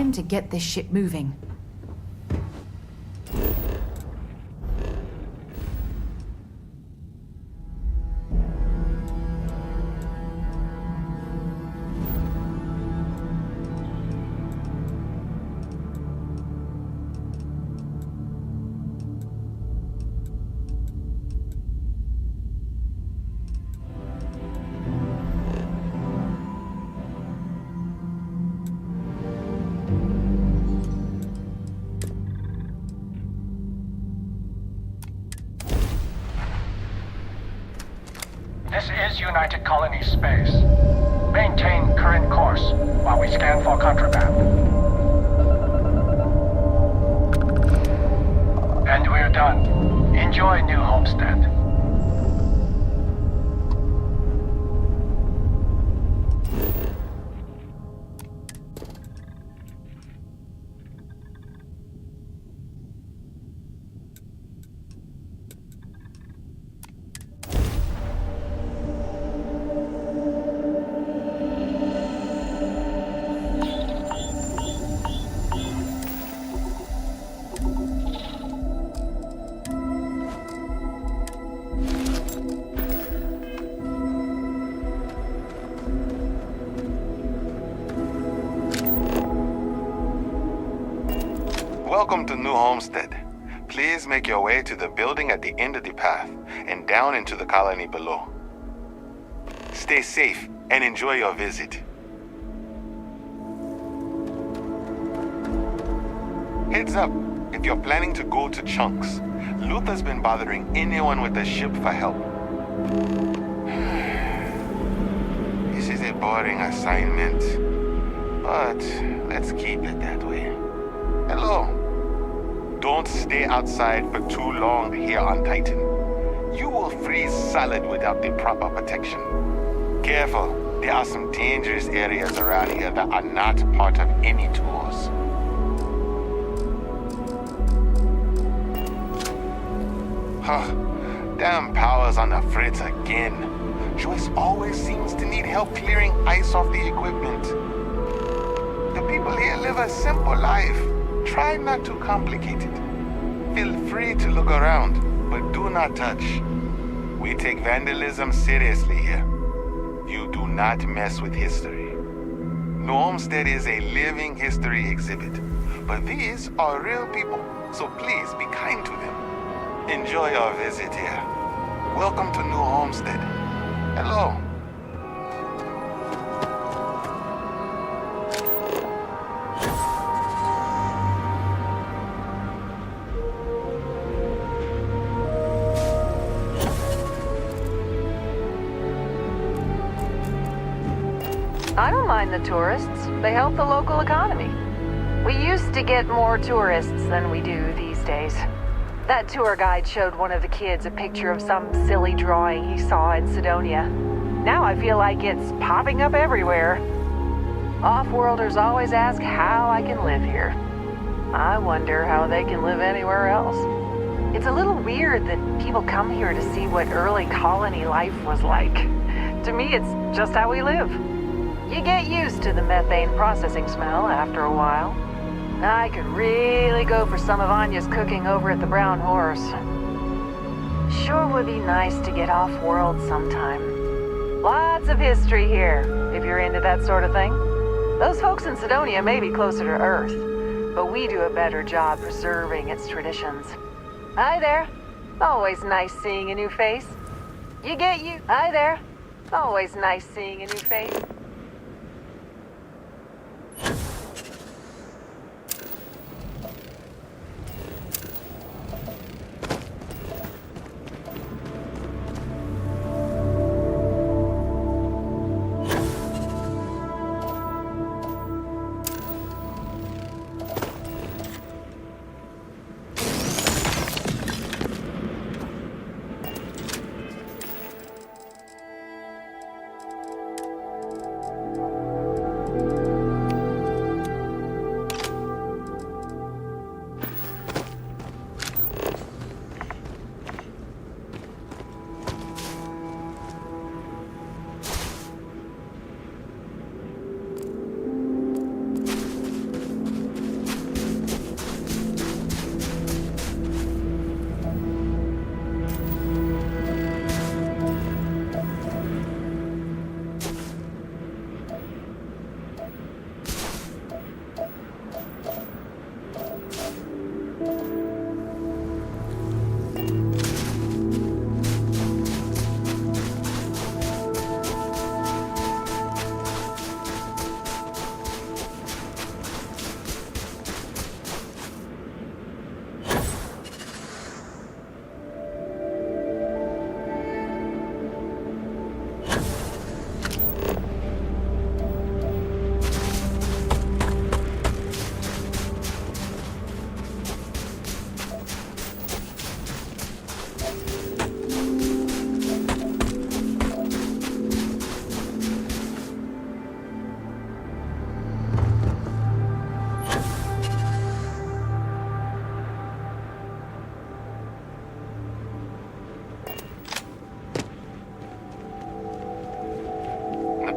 time to get this ship moving. This is United Colony Space. Maintain current course while we scan for contraband. And we're done. Enjoy New Homestead. Welcome to New Homestead. Please make your way to the building at the end of the path and down into the colony below. Stay safe and enjoy your visit. Heads up, if you're planning to go to Chunks, Luther's been bothering anyone with the ship for help. This is a boring assignment, but let's keep it that way. Hello. Don't stay outside for too long here on Titan. You will freeze solid without the proper protection. Careful, there are some dangerous areas around here that are not part of any tours. Huh, damn power's on the fritz again. Joyce always seems to need help clearing ice off the equipment. The people here live a simple life. Try not to complicate it. Feel free to look around, but do not touch. We take vandalism seriously here. You do not mess with history. New Homestead is a living history exhibit, but these are real people, so please be kind to them. Enjoy our visit here. Welcome to New Homestead. Hello. I don't mind the tourists. They help the local economy. We used to get more tourists than we do these days. That tour guide showed one of the kids a picture of some silly drawing he saw in Sidonia. Now I feel like it's popping up everywhere. Off-worlders always ask how I can live here. I wonder how they can live anywhere else. It's a little weird that people come here to see what early colony life was like. To me, it's just how we live. You get used to the methane processing smell after a while. I could really go for some of Anya's cooking over at the Brown Horse. Sure would be nice to get off-world sometime. Lots of history here, if you're into that sort of thing. Those folks in Sidonia may be closer to Earth, but we do a better job preserving its traditions. Hi there. Always nice seeing a new face. Hi there. Always nice seeing a new face.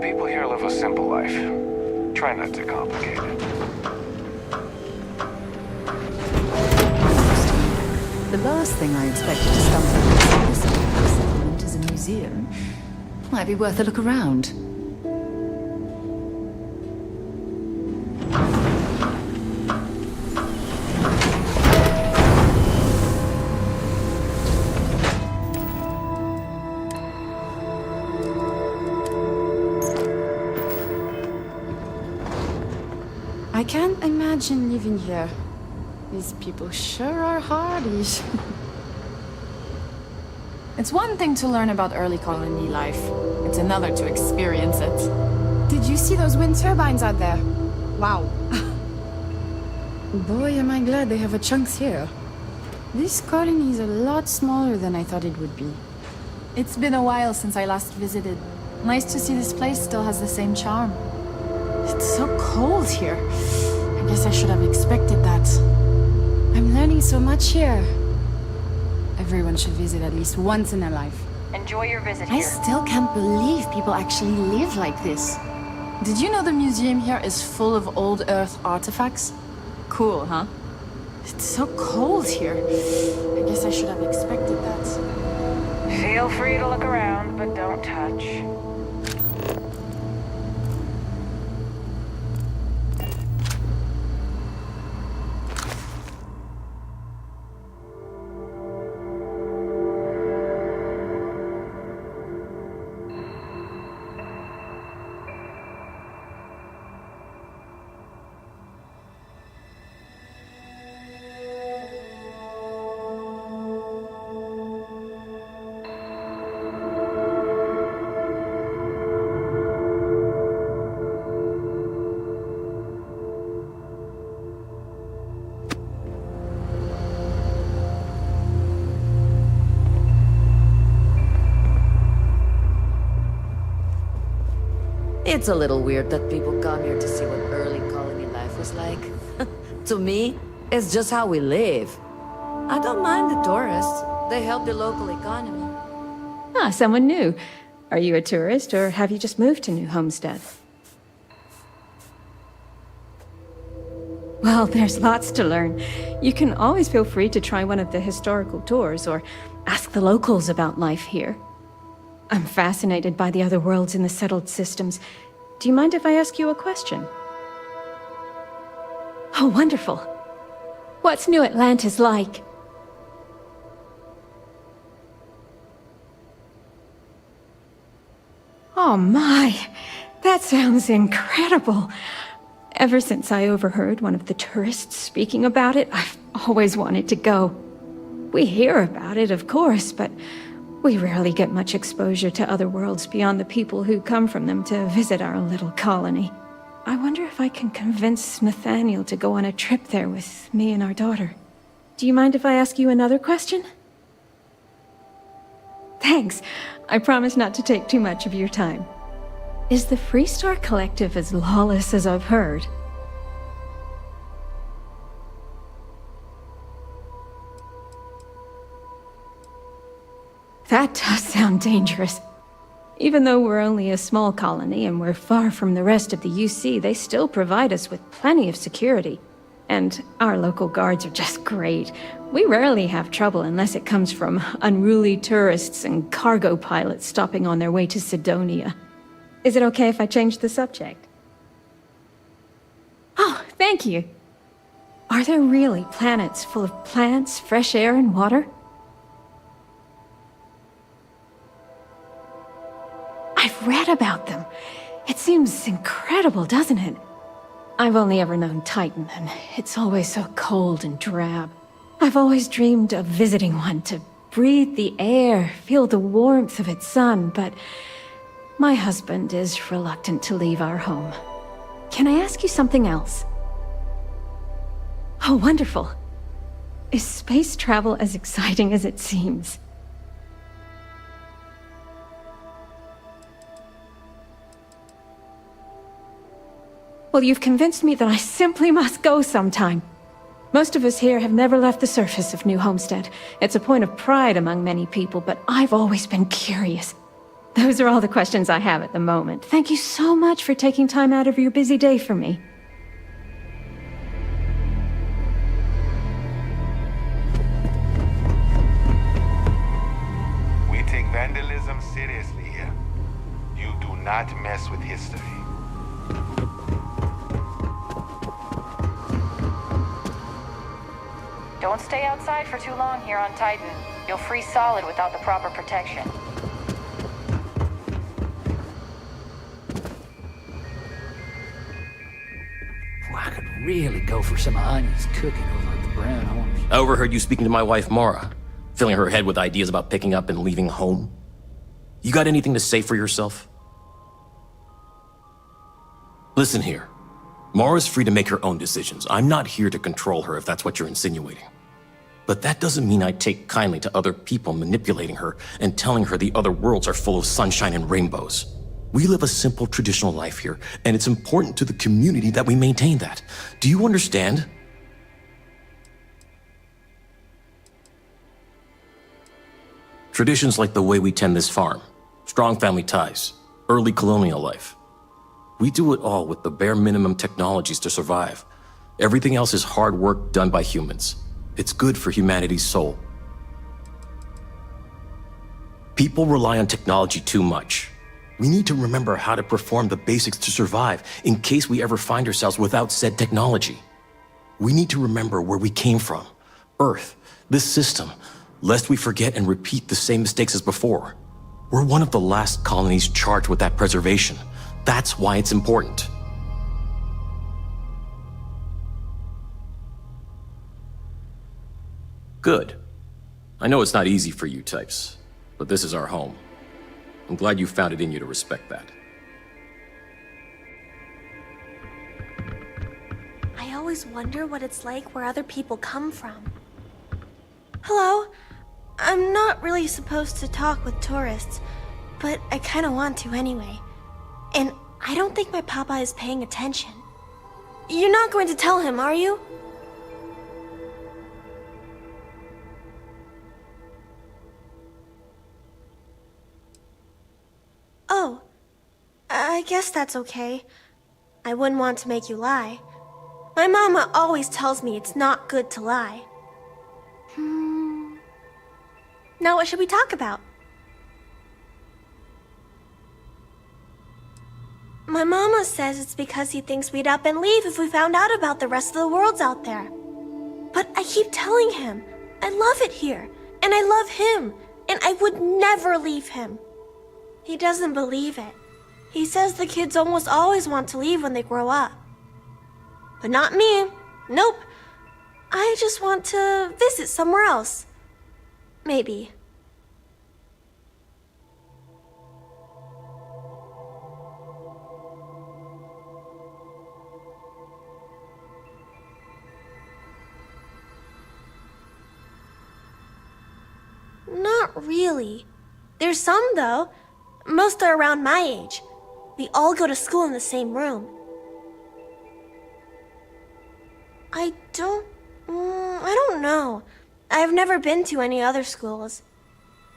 people here live a simple life. Try not to complicate it. The last thing I expected to stumble upon this settlement is a museum. Might be worth a look around. I can't imagine living here. These people sure are hardy. It's one thing to learn about early colony life. It's another to experience it. Did you see those wind turbines out there? Wow. Boy, am I glad they have a chunks here. This colony is a lot smaller than I thought it would be. It's been a while since I last visited. Nice to see this place still has the same charm. It's so cold here. I guess I should have expected that. I'm learning so much here. Everyone should visit at least once in their life. Enjoy your visit I here. still can't believe people actually live like this. Did you know the museum here is full of old Earth artifacts? Cool, huh? It's so cold here. I guess I should have expected that. Feel free to look around, but don't touch. It's a little weird that people come here to see what early colony life was like. To me, it's just how we live. I don't mind the tourists. They help the local economy. Ah, someone new. Are you a tourist, or have you just moved to New Homestead? Well, there's lots to learn. You can always feel free to try one of the historical tours, or ask the locals about life here. I'm fascinated by the other worlds in the settled systems. Do you mind if I ask you a question? Oh, wonderful. What's New Atlantis like? Oh my, that sounds incredible. Ever since I overheard one of the tourists speaking about it, I've always wanted to go. We hear about it, of course, but we rarely get much exposure to other worlds beyond the people who come from them to visit our little colony. I wonder if I can convince Nathaniel to go on a trip there with me and our daughter. Do you mind if I ask you another question? Thanks. I promise not to take too much of your time. Is the Freestar Collective as lawless as I've heard? That does sound dangerous. Even though we're only a small colony and we're far from the rest of the UC, they still provide us with plenty of security. And our local guards are just great. We rarely have trouble unless it comes from unruly tourists and cargo pilots stopping on their way to Sidonia. Is it okay if I change the subject? Oh, thank you. Are there really planets full of plants, fresh air, and water? I've read about them. It seems incredible, doesn't it? I've only ever known Titan, and it's always so cold and drab. I've always dreamed of visiting one to breathe the air, feel the warmth of its sun, but my husband is reluctant to leave our home. Can I ask you something else? Oh, wonderful. Is space travel as exciting as it seems? Well, you've convinced me that I simply must go sometime. Most of us here have never left the surface of New Homestead. It's a point of pride among many people, but I've always been curious. Those are all the questions I have at the moment. Thank you so much for taking time out of your busy day for me. We take vandalism seriously here. You do not mess with history. Don't stay outside for too long here on Titan. You'll freeze solid without the proper protection. I could really go for some onions cooking over at the Brown Horse. I overheard you speaking to my wife, Mara, filling her head with ideas about picking up and leaving home. You got anything to say for yourself? Listen here. Mara's free to make her own decisions. I'm not here to control her if that's what you're insinuating. But that doesn't mean I take kindly to other people manipulating her and telling her the other worlds are full of sunshine and rainbows. We live a simple traditional life here, and it's important to the community that we maintain that. Do you understand? Traditions like the way we tend this farm, strong family ties, early colonial life. We do it all with the bare minimum technologies to survive. Everything else is hard work done by humans. It's good for humanity's soul. People rely on technology too much. We need to remember how to perform the basics to survive in case we ever find ourselves without said technology. We need to remember where we came from, Earth, this system, lest we forget and repeat the same mistakes as before. We're one of the last colonies charged with that preservation. That's why it's important. Good. I know it's not easy for you types, but this is our home. I'm glad you found it in you to respect that. I always wonder what it's like where other people come from. Hello? I'm not really supposed to talk with tourists, but I kinda want to anyway. And I don't think my papa is paying attention. You're not going to tell him, are you? Oh, I guess that's okay. I wouldn't want to make you lie. My mama always tells me it's not good to lie. Now what should we talk about? My mama says it's because he thinks we'd up and leave if we found out about the rest of the worlds out there. But I keep telling him, I love it here, and I love him, and I would never leave him. He doesn't believe it. He says the kids almost always want to leave when they grow up. But not me. Nope. I just want to visit somewhere else. Maybe. Not really. There's some, though. Most are around my age. We all go to school in the same room. I don't know. I've never been to any other schools.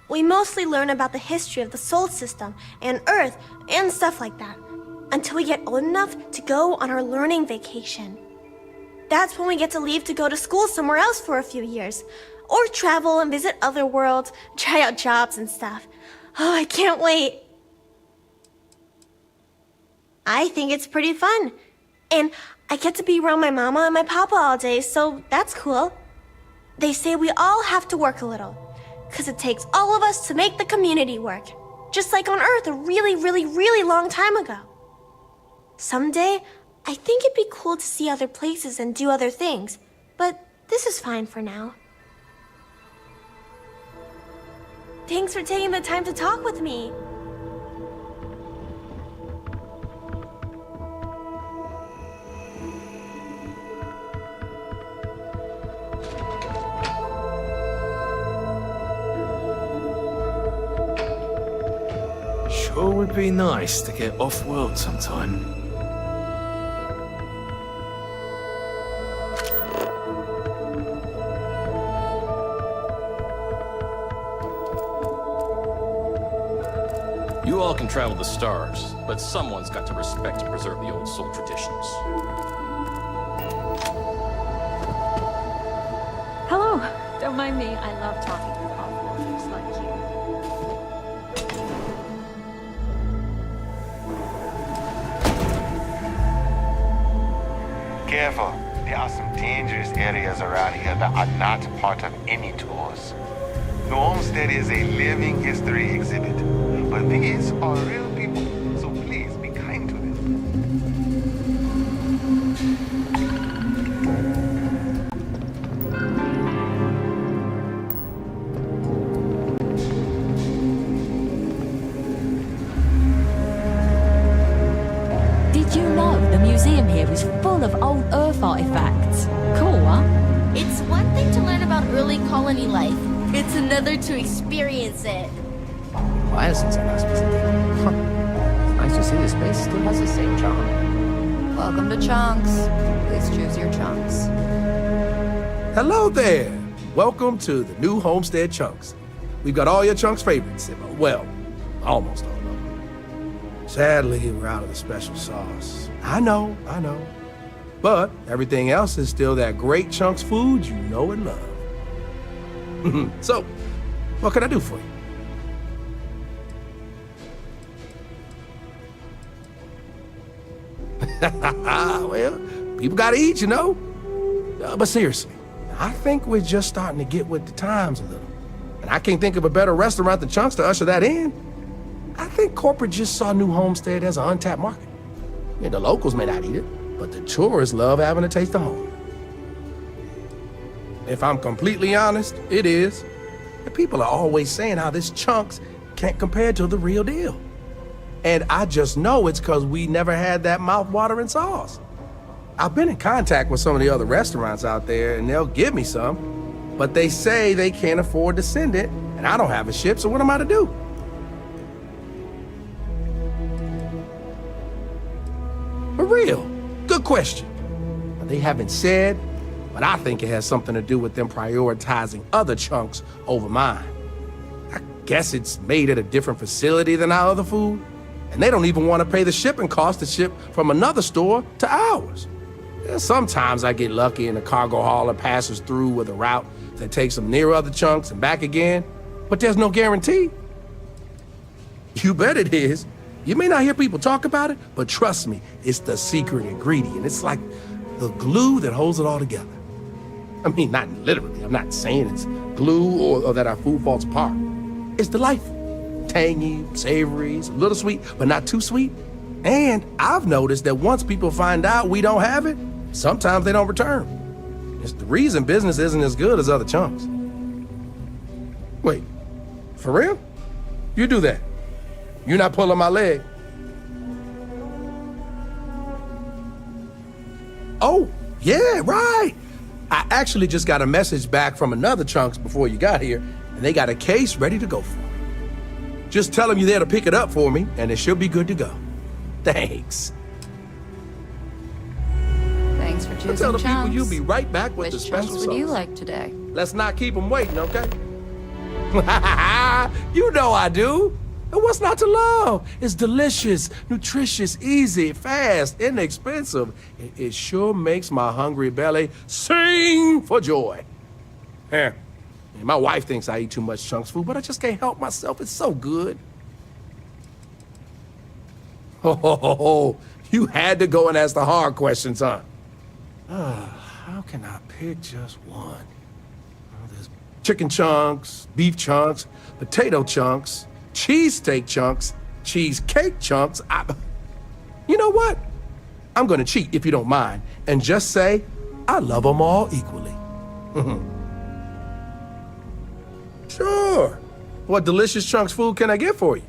We mostly learn about the history of the solar system and Earth and stuff like that until we get old enough to go on our learning vacation. That's when we get to leave to go to school somewhere else for a few years, or travel and visit other worlds, try out jobs and stuff. Oh, I can't wait. I think it's pretty fun. And I get to be around my mama and my papa all day, so that's cool. They say we all have to work a little, because it takes all of us to make the community work. Just like on Earth a really, really, really long time ago. Someday, I think it'd be cool to see other places and do other things, but this is fine for now. Thanks for taking the time to talk with me. Sure would be nice to get off-world sometime. You all can travel the stars, but someone's got to respect and preserve the old soul traditions. Hello. Don't mind me. I love talking with off-worlders like you. Careful. There are some dangerous areas around here that are not part of any tours. The homestead is a living history exhibit, but these are real people, so please be kind to them. Did you know the museum here is full of old Earth artifacts? Cool, huh? It's one thing to learn about early colony life. It's another to experience it. While since I last visited. Huh. It's nice to see this place still has the same charm. Welcome to Chunks. Please choose your chunks. Hello there. Welcome to the new Homestead Chunks. We've got all your Chunks favorites. Well, almost all of them. Sadly, we're out of the special sauce. I know. But everything else is still that great Chunks food you know and love. So, what can I do for you? Well, people gotta eat, you know? But seriously, I think we're just starting to get with the times a little. And I can't think of a better restaurant than Chunks to usher that in. I think corporate just saw New Homestead as an untapped market. Yeah, the locals may not eat it, but the tourists love having a taste of home. If I'm completely honest, it is. The people are always saying how this Chunks can't compare to the real deal. And I just know it's because we never had that mouth-watering sauce. I've been in contact with some of the other restaurants out there, and they'll give me some, but they say they can't afford to send it, and I don't have a ship, so what am I to do? For real, good question. They haven't said, but I think it has something to do with them prioritizing other Chunks over mine. I guess it's made at a different facility than our other food, and they don't even want to pay the shipping cost to ship from another store to ours. Sometimes I get lucky and a cargo hauler passes through with a route that takes them near other Chunks and back again, but there's no guarantee. You bet it is. You may not hear people talk about it, but trust me, it's the secret ingredient. It's like the glue that holds it all together. I mean, not literally. I'm not saying it's glue or that our food falls apart. It's delightful. Tangy, savory, it's a little sweet, but not too sweet. And I've noticed that once people find out we don't have it, sometimes they don't return. It's the reason business isn't as good as other Chunks. Wait, for real? You do that? You're not pulling my leg? Oh, yeah, right. I actually just got a message back from another Chunks before you got here, and they got a case ready to go for me. Just tell them you're there to pick it up for me, and it should be good to go. Thanks. Thanks for choosing Tell the Chunks. people you'll be right back with the Which special chunks sauce. would you like today? Let's not keep them waiting, okay? You know I do. And what's not to love? It's delicious, nutritious, easy, fast, inexpensive. It sure makes my hungry belly sing for joy. Yeah. My wife thinks I eat too much Chunks food, but I just can't help myself. It's so good. Oh, you had to go and ask the hard questions, huh? How can I pick just one? Oh, there's chicken chunks, beef chunks, potato chunks, cheesesteak chunks, cheesecake chunks. You know what? I'm gonna cheat if you don't mind and just say I love them all equally. Sure. What delicious Chunks food can I get for you?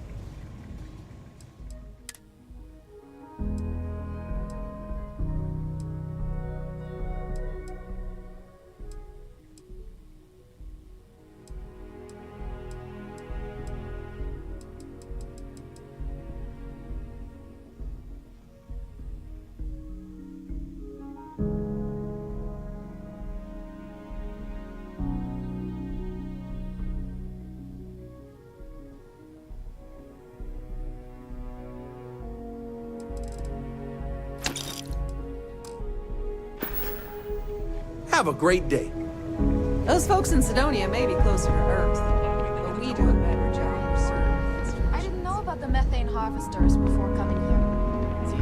Have a great day. Those folks in Sidonia may be closer to Earth, but we do a better job, sir. I didn't know about the methane harvesters before coming here. The,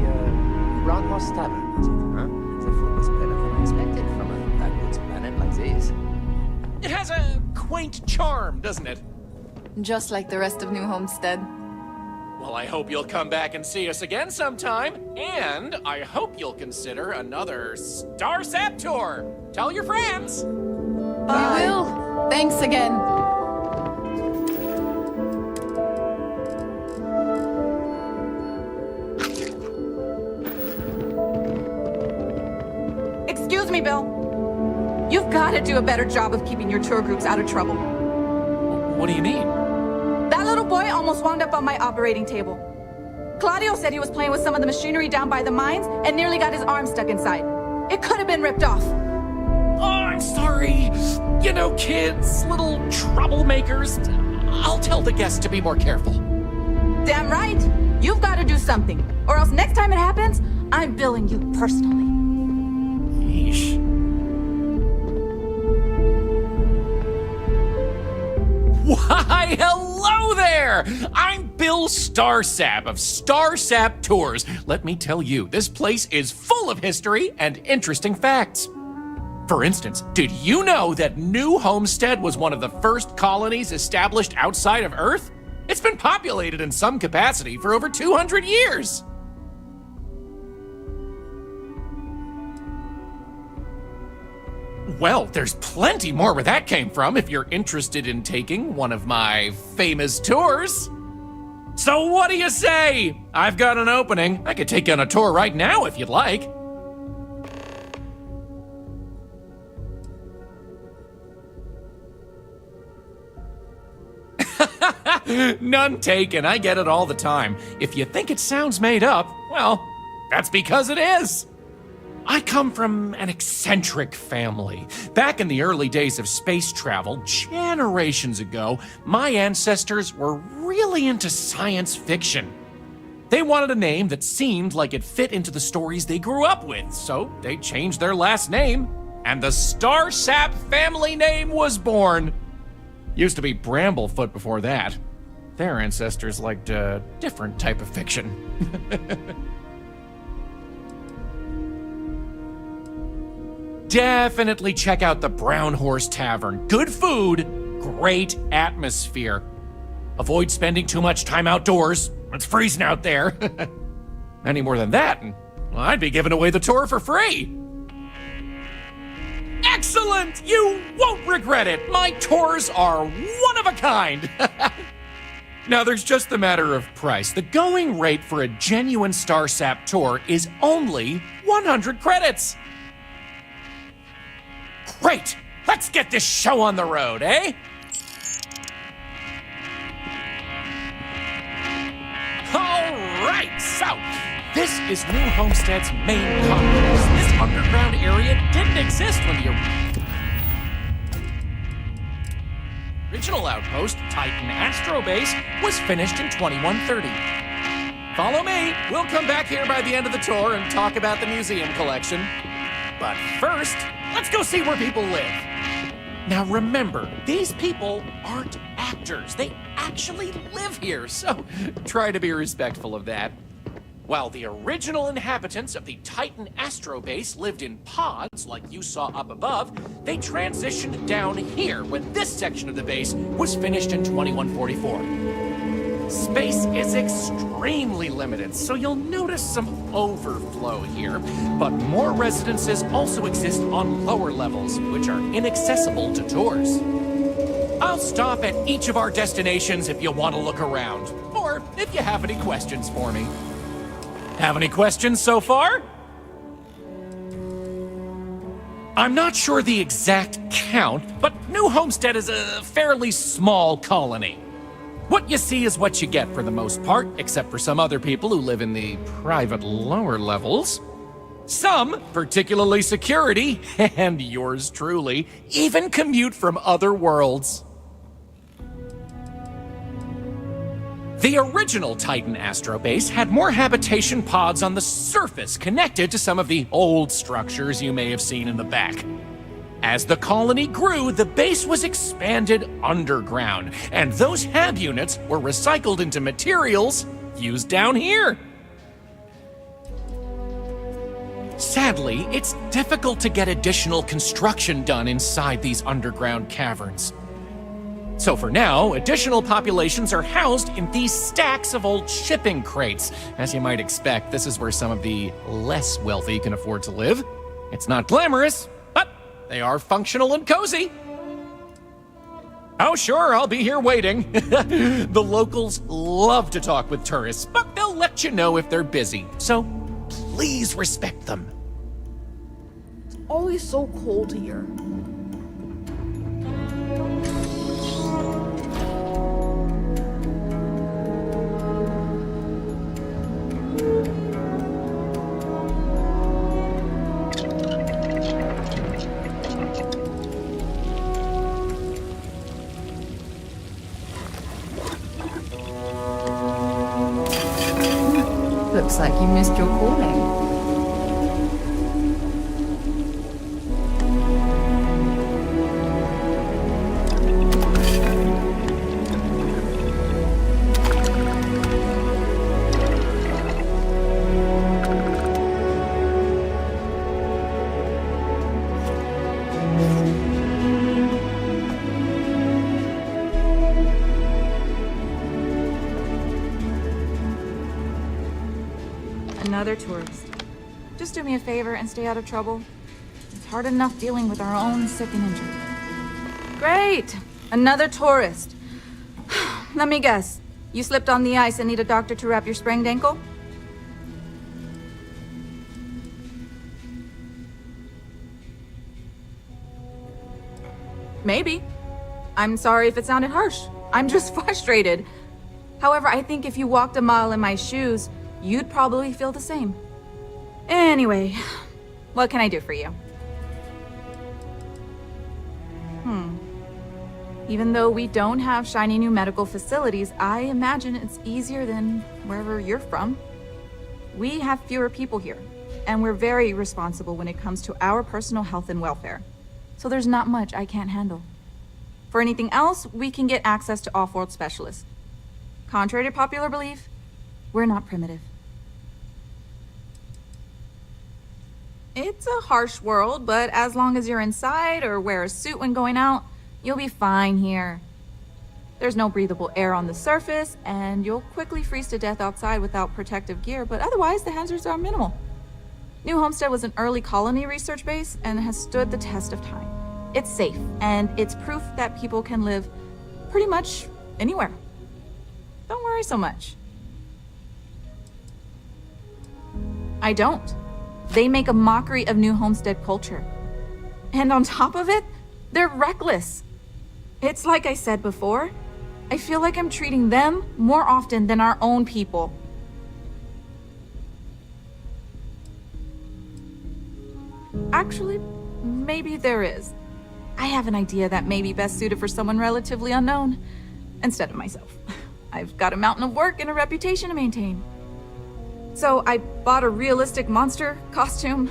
Brown Horse Tavern, is it, huh? The food was better than I expected from a backwoods planet like this. It has a quaint charm, doesn't it? Just like the rest of New Homestead. Well, I hope you'll come back and see us again sometime. And I hope you'll consider another Starsap tour. Tell your friends. I will. Thanks again. Excuse me, Bill. You've got to do a better job of keeping your tour groups out of trouble. What do you mean? That little boy almost wound up on my operating table. Claudio said he was playing with some of the machinery down by the mines and nearly got his arm stuck inside. It could have been ripped off. Oh, I'm sorry. You know, kids, little troublemakers. I'll tell the guests to be more careful. Damn right. You've got to do something. Or else next time it happens, I'm billing you personally. Yeesh. Why, hello there! I'm Bill Starsap of Starsap Tours. Let me tell you, this place is full of history and interesting facts. For instance, did you know that New Homestead was one of the first colonies established outside of Earth? It's been populated in some capacity for over 200 years. Well, there's plenty more where that came from if you're interested in taking one of my famous tours. So what do you say? I've got an opening. I could take you on a tour right now if you'd like. None taken. I get it all the time. If you think it sounds made up, well, that's because it is. I come from an eccentric family. Back in the early days of space travel, generations ago, my ancestors were really into science fiction. They wanted a name that seemed like it fit into the stories they grew up with, so they changed their last name, and the Starsap family name was born. Used to be Bramblefoot before that. Their ancestors liked a different type of fiction. Definitely check out the Brown Horse Tavern. Good food, great atmosphere. Avoid spending too much time outdoors. It's freezing out there. Any more than that, and well, I'd be giving away the tour for free. Excellent! You won't regret it. My tours are one of a kind. Now, there's just the matter of price. The going rate for a genuine Starsap tour is only 100 credits. Great! Let's get this show on the road, eh? All right, so this is New Homestead's main complex. This underground area didn't exist when the original outpost, Titan Astro Base, was finished in 2130. Follow me. We'll come back here by the end of the tour and talk about the museum collection. But first, let's go see where people live. Now remember, these people aren't actors. They actually live here, so try to be respectful of that. While the original inhabitants of the Titan Astro Base lived in pods like you saw up above, they transitioned down here when this section of the base was finished in 2144. Space is extremely limited, so you'll notice some overflow here, but more residences also exist on lower levels, which are inaccessible to tours. I'll stop at each of our destinations if you want to look around, or if you have any questions for me. Have any questions so far? I'm not sure the exact count, but New Homestead is a fairly small colony. What you see is what you get for the most part, except for some other people who live in the private lower levels. Some, particularly security, and yours truly, even commute from other worlds. The original Titan Astro Base had more habitation pods on the surface connected to some of the old structures you may have seen in the back. As the colony grew, the base was expanded underground, and those HAB units were recycled into materials used down here. Sadly, it's difficult to get additional construction done inside these underground caverns. So for now, additional populations are housed in these stacks of old shipping crates. As you might expect, this is where some of the less wealthy can afford to live. It's not glamorous, but they are functional and cozy. Oh sure, I'll be here waiting. The locals love to talk with tourists, but they'll let you know if they're busy. So please respect them. It's always so cold here. Looks like you missed your calling. Another tourist. Just do me a favor and stay out of trouble. It's hard enough dealing with our own sick and injured. Great! Another tourist. Let me guess. You slipped on the ice and need a doctor to wrap your sprained ankle? Maybe. I'm sorry if it sounded harsh. I'm just frustrated. However, I think if you walked a mile in my shoes, you'd probably feel the same. Anyway, what can I do for you? Even though we don't have shiny new medical facilities, I imagine it's easier than wherever you're from. We have fewer people here, and we're very responsible when it comes to our personal health and welfare. So there's not much I can't handle. For anything else, we can get access to off-world specialists. Contrary to popular belief, we're not primitive. It's a harsh world, but as long as you're inside or wear a suit when going out, you'll be fine here. There's no breathable air on the surface, and you'll quickly freeze to death outside without protective gear, but otherwise the hazards are minimal. New Homestead was an early colony research base and has stood the test of time. It's safe, and it's proof that people can live pretty much anywhere. Don't worry so much. I don't. They make a mockery of New Homestead culture. And on top of it, they're reckless. It's like I said before, I feel like I'm treating them more often than our own people. Actually, maybe there is. I have an idea that may be best suited for someone relatively unknown, instead of myself. I've got a mountain of work and a reputation to maintain. So I bought a realistic monster costume.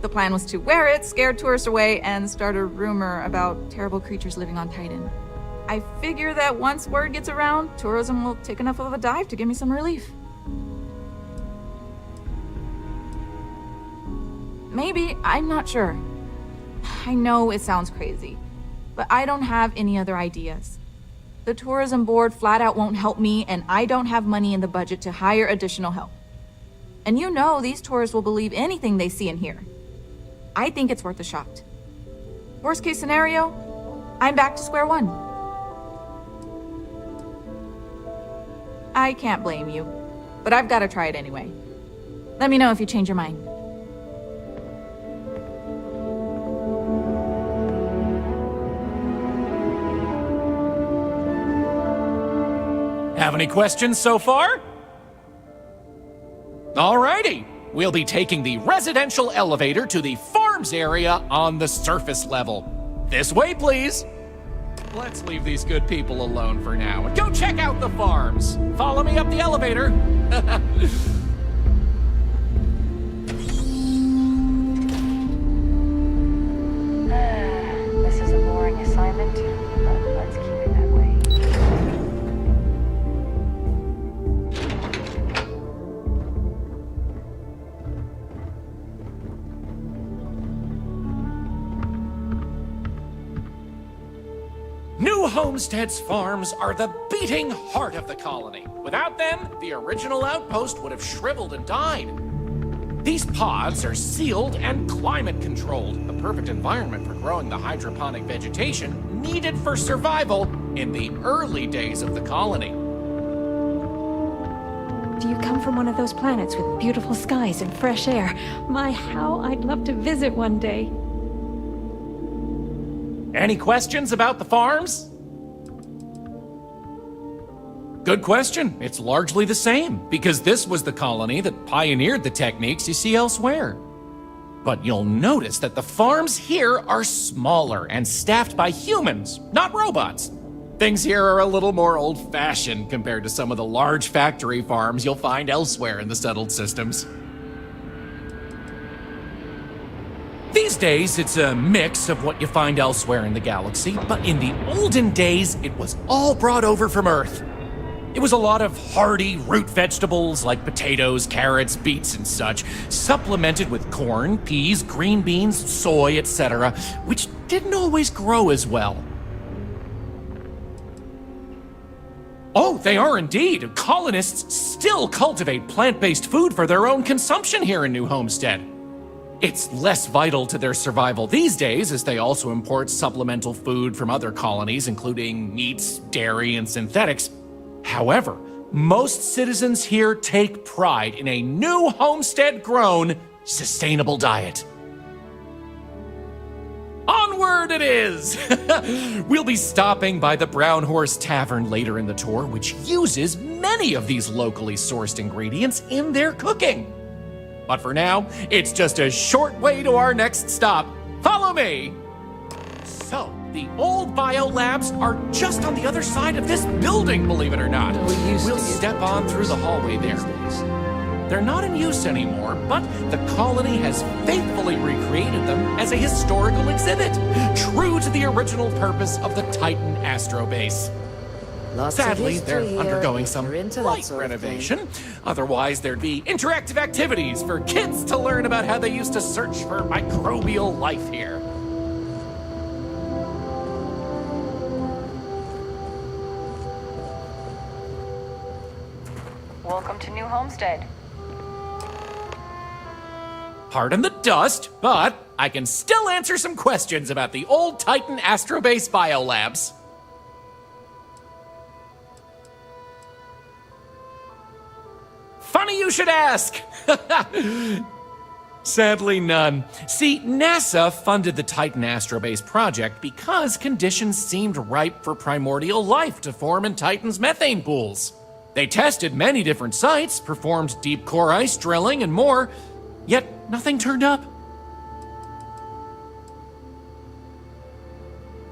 The plan was to wear it, scare tourists away, and start a rumor about terrible creatures living on Titan. I figure that once word gets around, tourism will take enough of a dive to give me some relief. Maybe, I'm not sure. I know it sounds crazy, but I don't have any other ideas. The tourism board flat out won't help me, and I don't have money in the budget to hire additional help. And you know these tourists will believe anything they see and hear. I think it's worth a shot. Worst case scenario, I'm back to square one. I can't blame you, but I've got to try it anyway. Let me know if you change your mind. Have any questions so far? Alrighty, we'll be taking the residential elevator to the farms area on the surface level. This way, please. Let's leave these good people alone for now and go check out the farms. Follow me up the elevator. homesteads farms are the beating heart of the colony. Without them, the original outpost would have shriveled and died. These pods are sealed and climate controlled, the perfect environment for growing the hydroponic vegetation needed for survival in the early days of the colony. Do you come from one of those planets with beautiful skies and fresh air? My, how I'd love to visit one day. Any questions about the farms? Good question. It's largely the same, because this was the colony that pioneered the techniques you see elsewhere. But you'll notice that the farms here are smaller and staffed by humans, not robots. Things here are a little more old-fashioned compared to some of the large factory farms you'll find elsewhere in the settled systems. These days, it's a mix of what you find elsewhere in the galaxy, but in the olden days, it was all brought over from Earth. It was a lot of hardy root vegetables like potatoes, carrots, beets, and such, supplemented with corn, peas, green beans, soy, etc., which didn't always grow as well. Oh, they are indeed. Colonists still cultivate plant-based food for their own consumption here in New Homestead. It's less vital to their survival these days, as they also import supplemental food from other colonies, including meats, dairy, and synthetics. However, most citizens here take pride in a New Homestead-grown, sustainable diet. Onward it is! We'll be stopping by the Brown Horse Tavern later in the tour, which uses many of these locally sourced ingredients in their cooking. But for now, it's just a short way to our next stop. Follow me! So, the old biolabs are just on the other side of this building, believe it or not. We'll step on through the hallway there. They're not in use anymore, but the colony has faithfully recreated them as a historical exhibit, true to the original purpose of the Titan Astrobase. Sadly, they're undergoing some light renovation. Otherwise, there'd be interactive activities for kids to learn about how they used to search for microbial life here. Welcome to New Homestead. Pardon the dust, but I can still answer some questions about the old Titan Astrobase biolabs. Funny you should ask! Sadly, none. See, NASA funded the Titan Astrobase project because conditions seemed ripe for primordial life to form in Titan's methane pools. They tested many different sites, performed deep core ice drilling, and more, yet nothing turned up.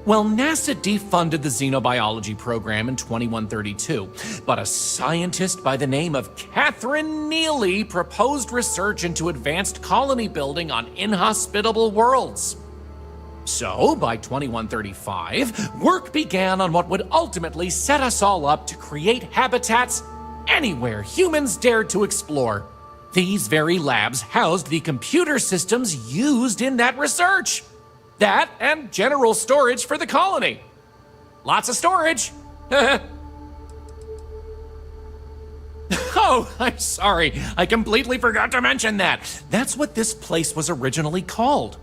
Well, NASA defunded the xenobiology program in 2132, but a scientist by the name of Catherine Neely proposed research into advanced colony building on inhospitable worlds. So, by 2135, work began on what would ultimately set us all up to create habitats anywhere humans dared to explore. These very labs housed the computer systems used in that research. That and general storage for the colony. Lots of storage. Oh, I'm sorry. I completely forgot to mention that. That's what this place was originally called.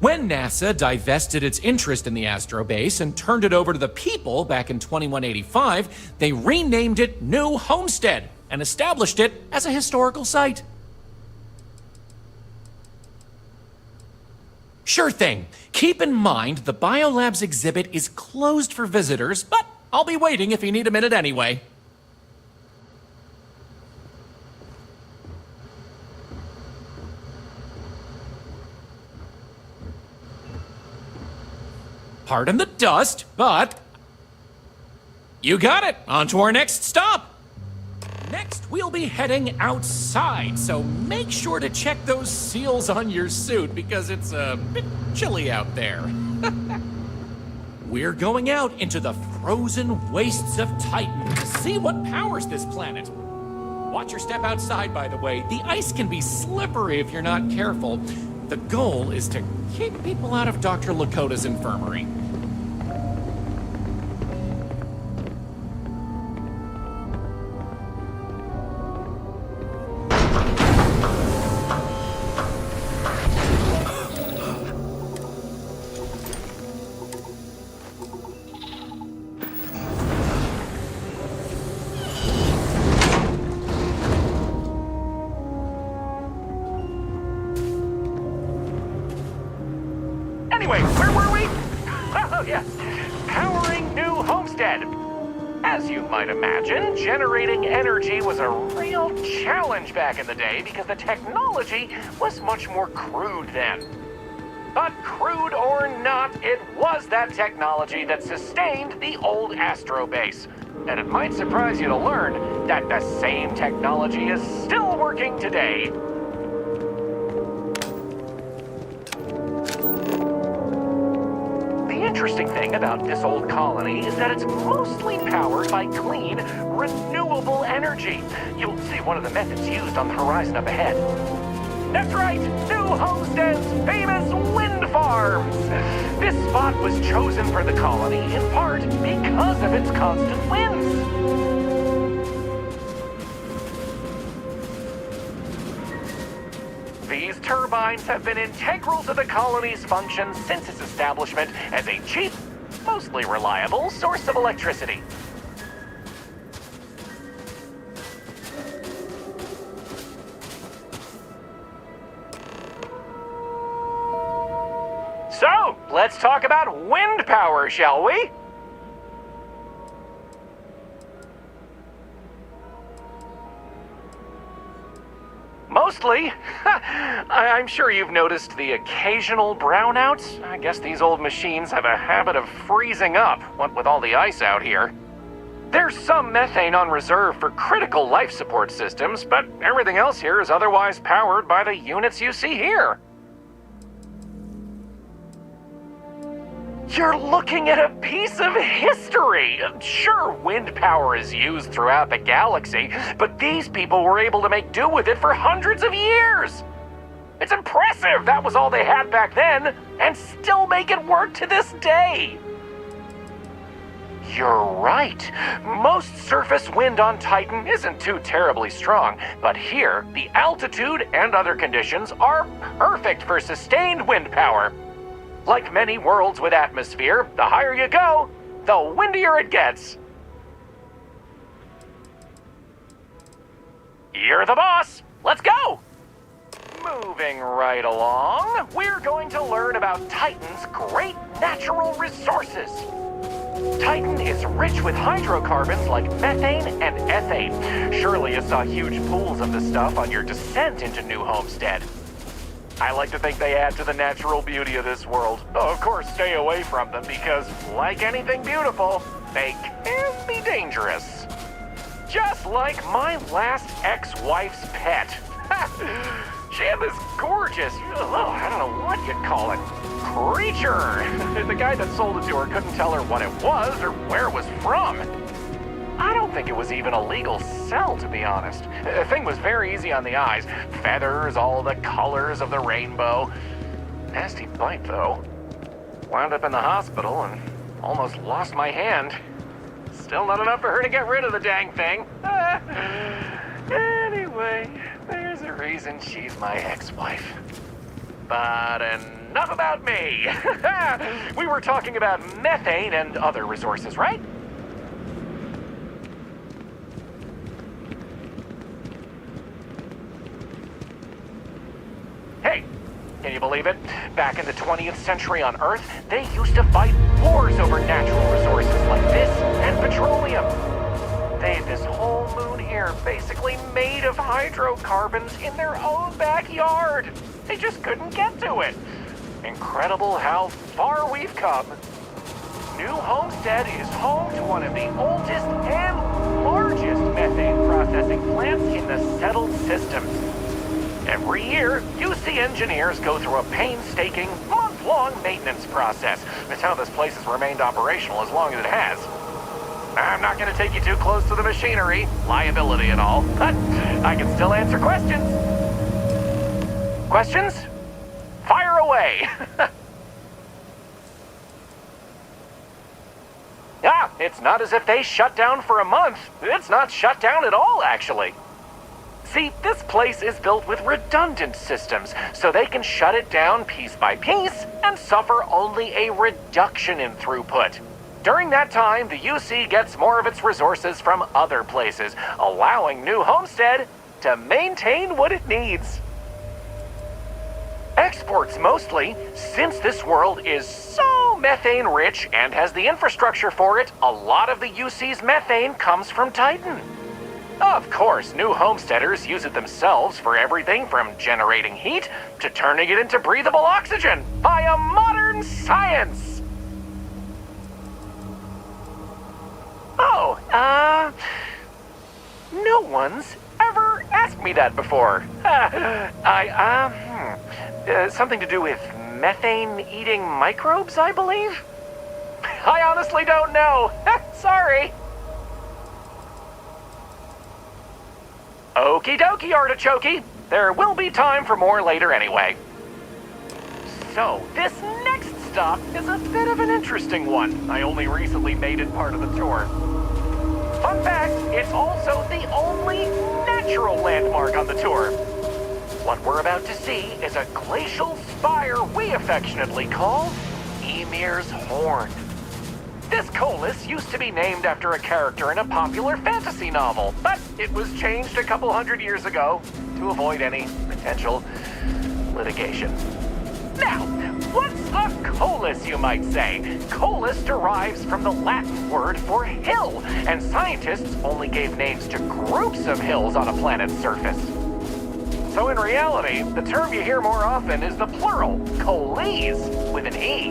When NASA divested its interest in the Astrobase and turned it over to the people back in 2185, they renamed it New Homestead and established it as a historical site. Sure thing. Keep in mind the Biolabs exhibit is closed for visitors, but I'll be waiting if you need a minute anyway. Pardon the dust, but you got it. On to our next stop. Next, we'll be heading outside, so make sure to check those seals on your suit because it's a bit chilly out there. We're going out into the frozen wastes of Titan to see what powers this planet. Watch your step outside, by the way. The ice can be slippery if you're not careful. The goal is to keep people out of Dr. Lakota's infirmary. Anyway, where were we? Oh, yes. Powering New Homestead. As you might imagine, generating energy was a real challenge back in the day because the technology was much more crude then. But crude or not, it was that technology that sustained the old Astro base. And it might surprise you to learn that the same technology is still working today. The interesting thing about this old colony is that it's mostly powered by clean, renewable energy. You'll see one of the methods used on the horizon up ahead. That's right, New Homestead's famous wind farms. This spot was chosen for the colony in part because of its constant winds. These turbines have been integral to the colony's function since its establishment as a cheap, mostly reliable source of electricity. So, let's talk about wind power, shall we? Mostly. I'm sure you've noticed the occasional brownouts. I guess these old machines have a habit of freezing up, what with all the ice out here. There's some methane on reserve for critical life support systems, but everything else here is otherwise powered by the units you see here. You're looking at a piece of history! Sure, wind power is used throughout the galaxy, but these people were able to make do with it for hundreds of years! It's impressive that was all they had back then, and still make it work to this day! You're right. Most surface wind on Titan isn't too terribly strong, but here, the altitude and other conditions are perfect for sustained wind power. Like many worlds with atmosphere, the higher you go, the windier it gets. You're the boss. Let's go. Moving right along, we're going to learn about Titan's great natural resources. Titan is rich with hydrocarbons like methane and ethane. Surely you saw huge pools of the stuff on your descent into New Homestead. I like to think they add to the natural beauty of this world. Though, of course, stay away from them because, like anything beautiful, they can be dangerous. Just like my last ex-wife's pet. She had this gorgeous, I don't know what you'd call it, creature. The guy that sold it to her couldn't tell her what it was or where it was from. I don't think it was even a legal sell, to be honest. The thing was very easy on the eyes. Feathers, all the colors of the rainbow. Nasty bite, though. Wound up in the hospital and almost lost my hand. Still not enough for her to get rid of the dang thing. Anyway, there's a reason she's my ex-wife. But enough about me. We were talking about methane and other resources, right? Hey, can you believe it? Back in the 20th century on Earth, they used to fight wars over natural resources like this and petroleum. They had this whole moon here basically made of hydrocarbons in their own backyard. They just couldn't get to it. Incredible how far we've come. New Homestead is home to one of the oldest and largest methane processing plants in the settled systems. Every year, UC engineers go through a painstaking, month-long maintenance process. That's how this place has remained operational as long as it has. I'm not going to take you too close to the machinery, liability and all, but I can still answer questions. Questions? Fire away! It's not as if they shut down for a month. It's not shut down at all, actually. See, this place is built with redundant systems, so they can shut it down piece by piece and suffer only a reduction in throughput. During that time, the UC gets more of its resources from other places, allowing New Homestead to maintain what it needs. Exports mostly, since this world is so methane rich and has the infrastructure for it, a lot of the UC's methane comes from Titan. Of course, new homesteaders use it themselves for everything from generating heat to turning it into breathable oxygen via modern science. Oh, no one's ever asked me that before. Something to do with methane-eating microbes, I believe? I honestly don't know. Sorry. Okie dokie, artichokey. There will be time for more later anyway. So, this next stop is a bit of an interesting one. I only recently made it part of the tour. Fun fact, it's also the only natural landmark on the tour. What we're about to see is a glacial spire we affectionately call Ymir's Horn. This colus used to be named after a character in a popular fantasy novel, but it was changed a couple hundred years ago to avoid any potential litigation. Now, what's a colus, you might say? Colus derives from the Latin word for hill, and scientists only gave names to groups of hills on a planet's surface. So in reality, the term you hear more often is the plural, coles, with an E.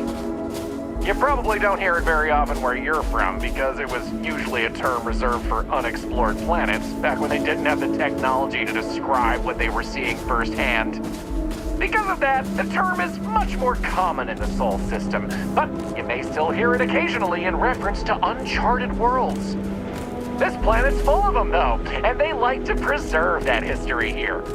You probably don't hear it very often where you're from, because it was usually a term reserved for unexplored planets, back when they didn't have the technology to describe what they were seeing firsthand. Because of that, the term is much more common in the Sol system, but you may still hear it occasionally in reference to uncharted worlds. This planet's full of them, though, and they like to preserve that history here.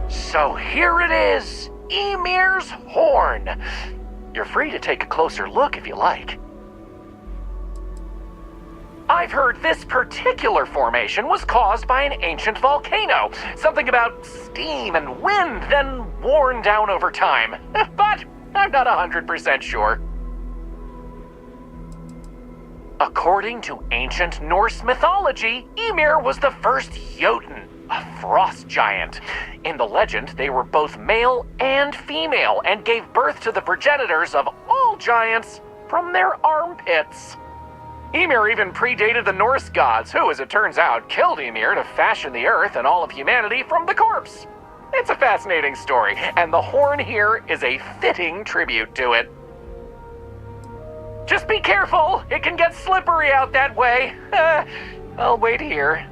So here it is, Ymir's Horn. You're free to take a closer look if you like. I've heard this particular formation was caused by an ancient volcano. Something about steam and wind, then worn down over time. But I'm not 100% sure. According to ancient Norse mythology, Ymir was the first Jotun, a frost giant. In the legend, they were both male and female and gave birth to the progenitors of all giants from their armpits. Ymir even predated the Norse gods, who, as it turns out, killed Ymir to fashion the earth and all of humanity from the corpse. It's a fascinating story, and the horn here is a fitting tribute to it. Just be careful, it can get slippery out that way. I'll wait here.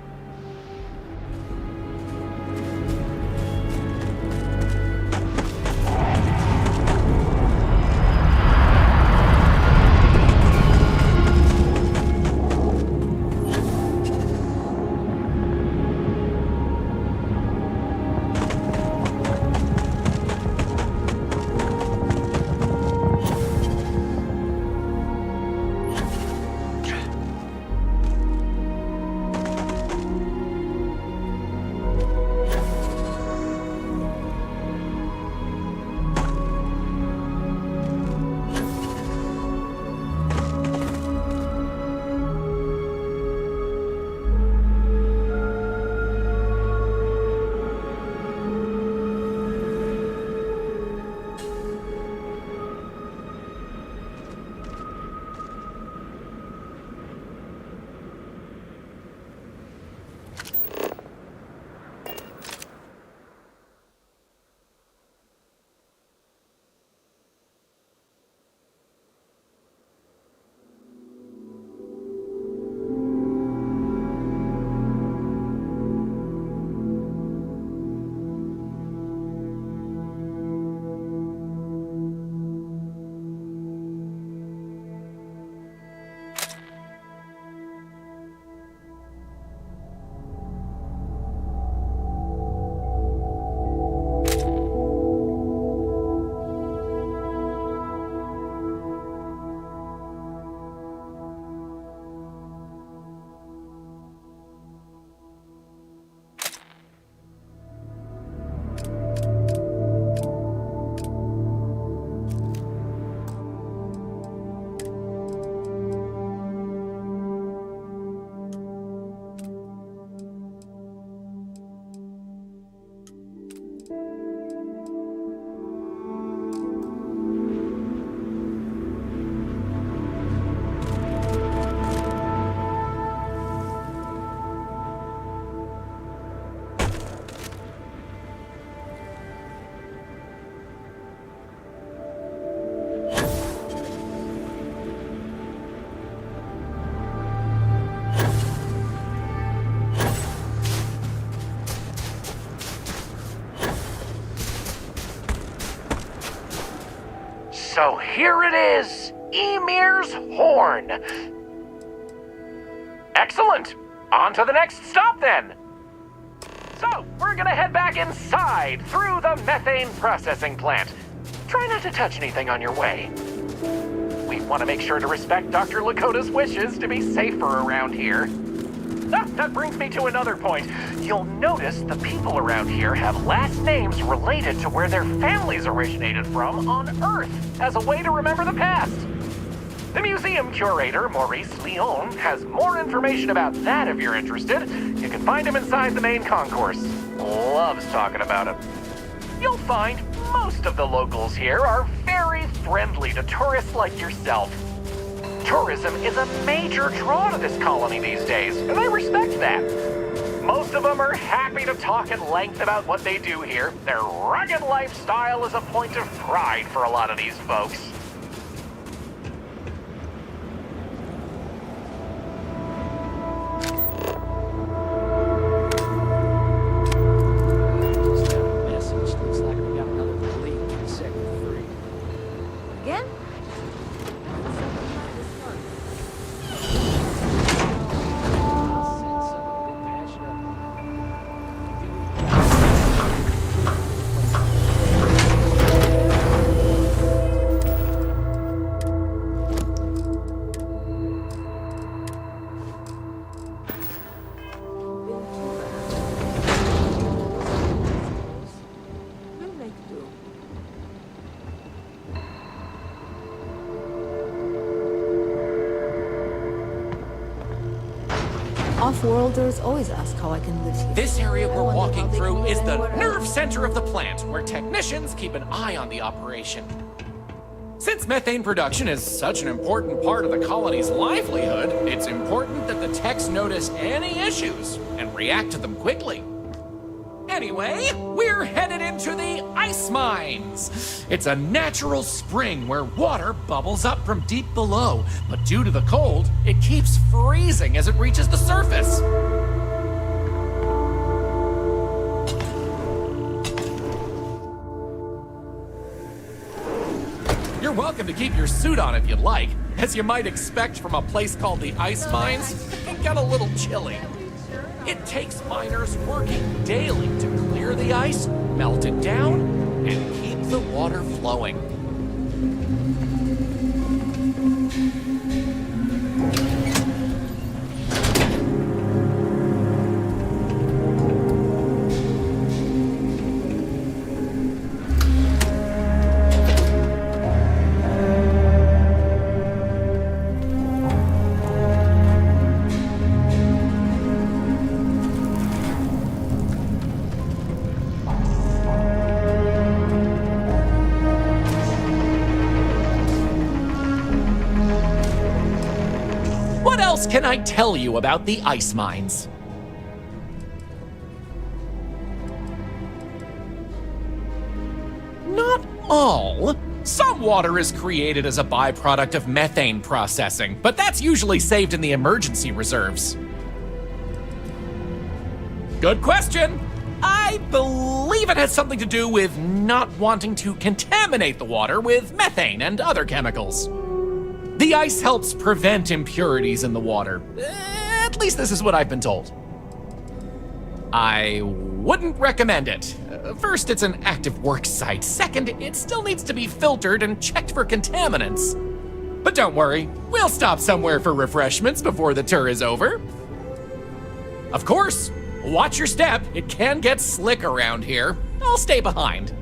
So here it is, Emir's Horn. Excellent. On to the next stop then. So, we're gonna head back inside through the methane processing plant. Try not to touch anything on your way. We want to make sure to respect Dr. Lakota's wishes to be safer around here. Ah, that brings me to another point. You'll notice the people around here have last names related to where their families originated from on Earth, as a way to remember the past. The museum curator, Maurice Leon, has more information about that if you're interested. You can find him inside the main concourse. Loves talking about it. You'll find most of the locals here are very friendly to tourists like yourself. Tourism is a major draw to this colony these days, and I respect that. Most of them are happy to talk at length about what they do here. Their rugged lifestyle is a point of pride for a lot of these folks. Again? Off-worlders always ask how I can live here. This area we're walking through is the nerve center of the plant, where technicians keep an eye on the operation. Since methane production is such an important part of the colony's livelihood, it's important that the techs notice any issues and react to them quickly. Anyway, we're headed into the ice mines. It's a natural spring where water bubbles up from deep below, but due to the cold, it keeps freezing as it reaches the surface. You're welcome to keep your suit on if you'd like. As you might expect from a place called the ice mines, it can get a little chilly. It takes miners working daily to clear the ice, melt it down, and keep the water flowing. What else can I tell you about the ice mines? Not all. Some water is created as a byproduct of methane processing, but that's usually saved in the emergency reserves. Good question. I believe it has something to do with not wanting to contaminate the water with methane and other chemicals. The ice helps prevent impurities in the water. At least this is what I've been told. I wouldn't recommend it. First, it's an active work site. Second, it still needs to be filtered and checked for contaminants. But don't worry, we'll stop somewhere for refreshments before the tour is over. Of course, watch your step. It can get slick around here. I'll stay behind.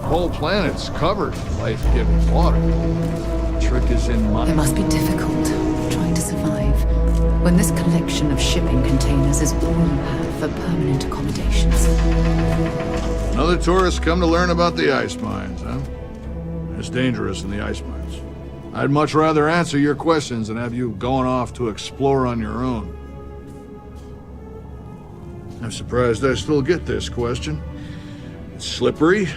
The whole planet's covered in life-giving water. The trick is in money. It must be difficult trying to survive when this collection of shipping containers is all you have for permanent accommodations. Another tourist come to learn about the ice mines, huh? It's dangerous in the ice mines. I'd much rather answer your questions than have you going off to explore on your own. I'm surprised I still get this question. It's slippery.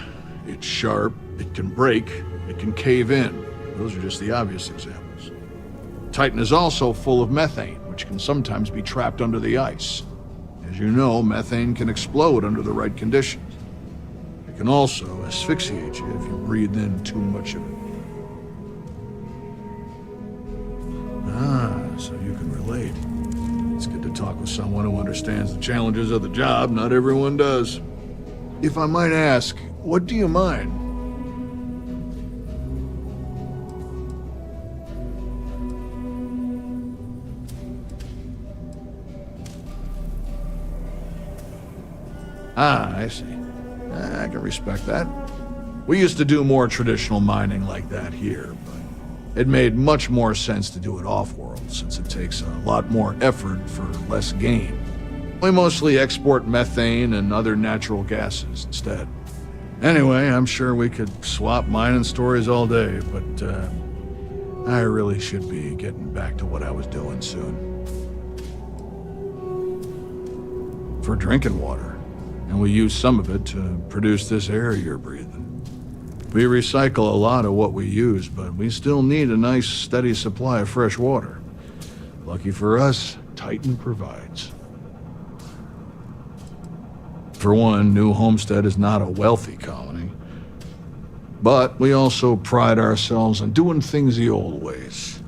It's sharp, it can break, it can cave in. Those are just the obvious examples. Titan is also full of methane, which can sometimes be trapped under the ice. As you know, methane can explode under the right conditions. It can also asphyxiate you if you breathe in too much of it. Ah, so you can relate. It's good to talk with someone who understands the challenges of the job. Not everyone does. If I might ask, what do you mind? Ah, I see. I can respect that. We used to do more traditional mining like that here, but it made much more sense to do it off-world, since it takes a lot more effort for less gain. We mostly export methane and other natural gases instead. Anyway, I'm sure we could swap mining stories all day, but I really should be getting back to what I was doing soon. For drinking water. And we use some of it to produce this air you're breathing. We recycle a lot of what we use, but we still need a nice, steady supply of fresh water. Lucky for us, Titan provides. For one, New Homestead is not a wealthy colony. But we also pride ourselves on doing things the old ways.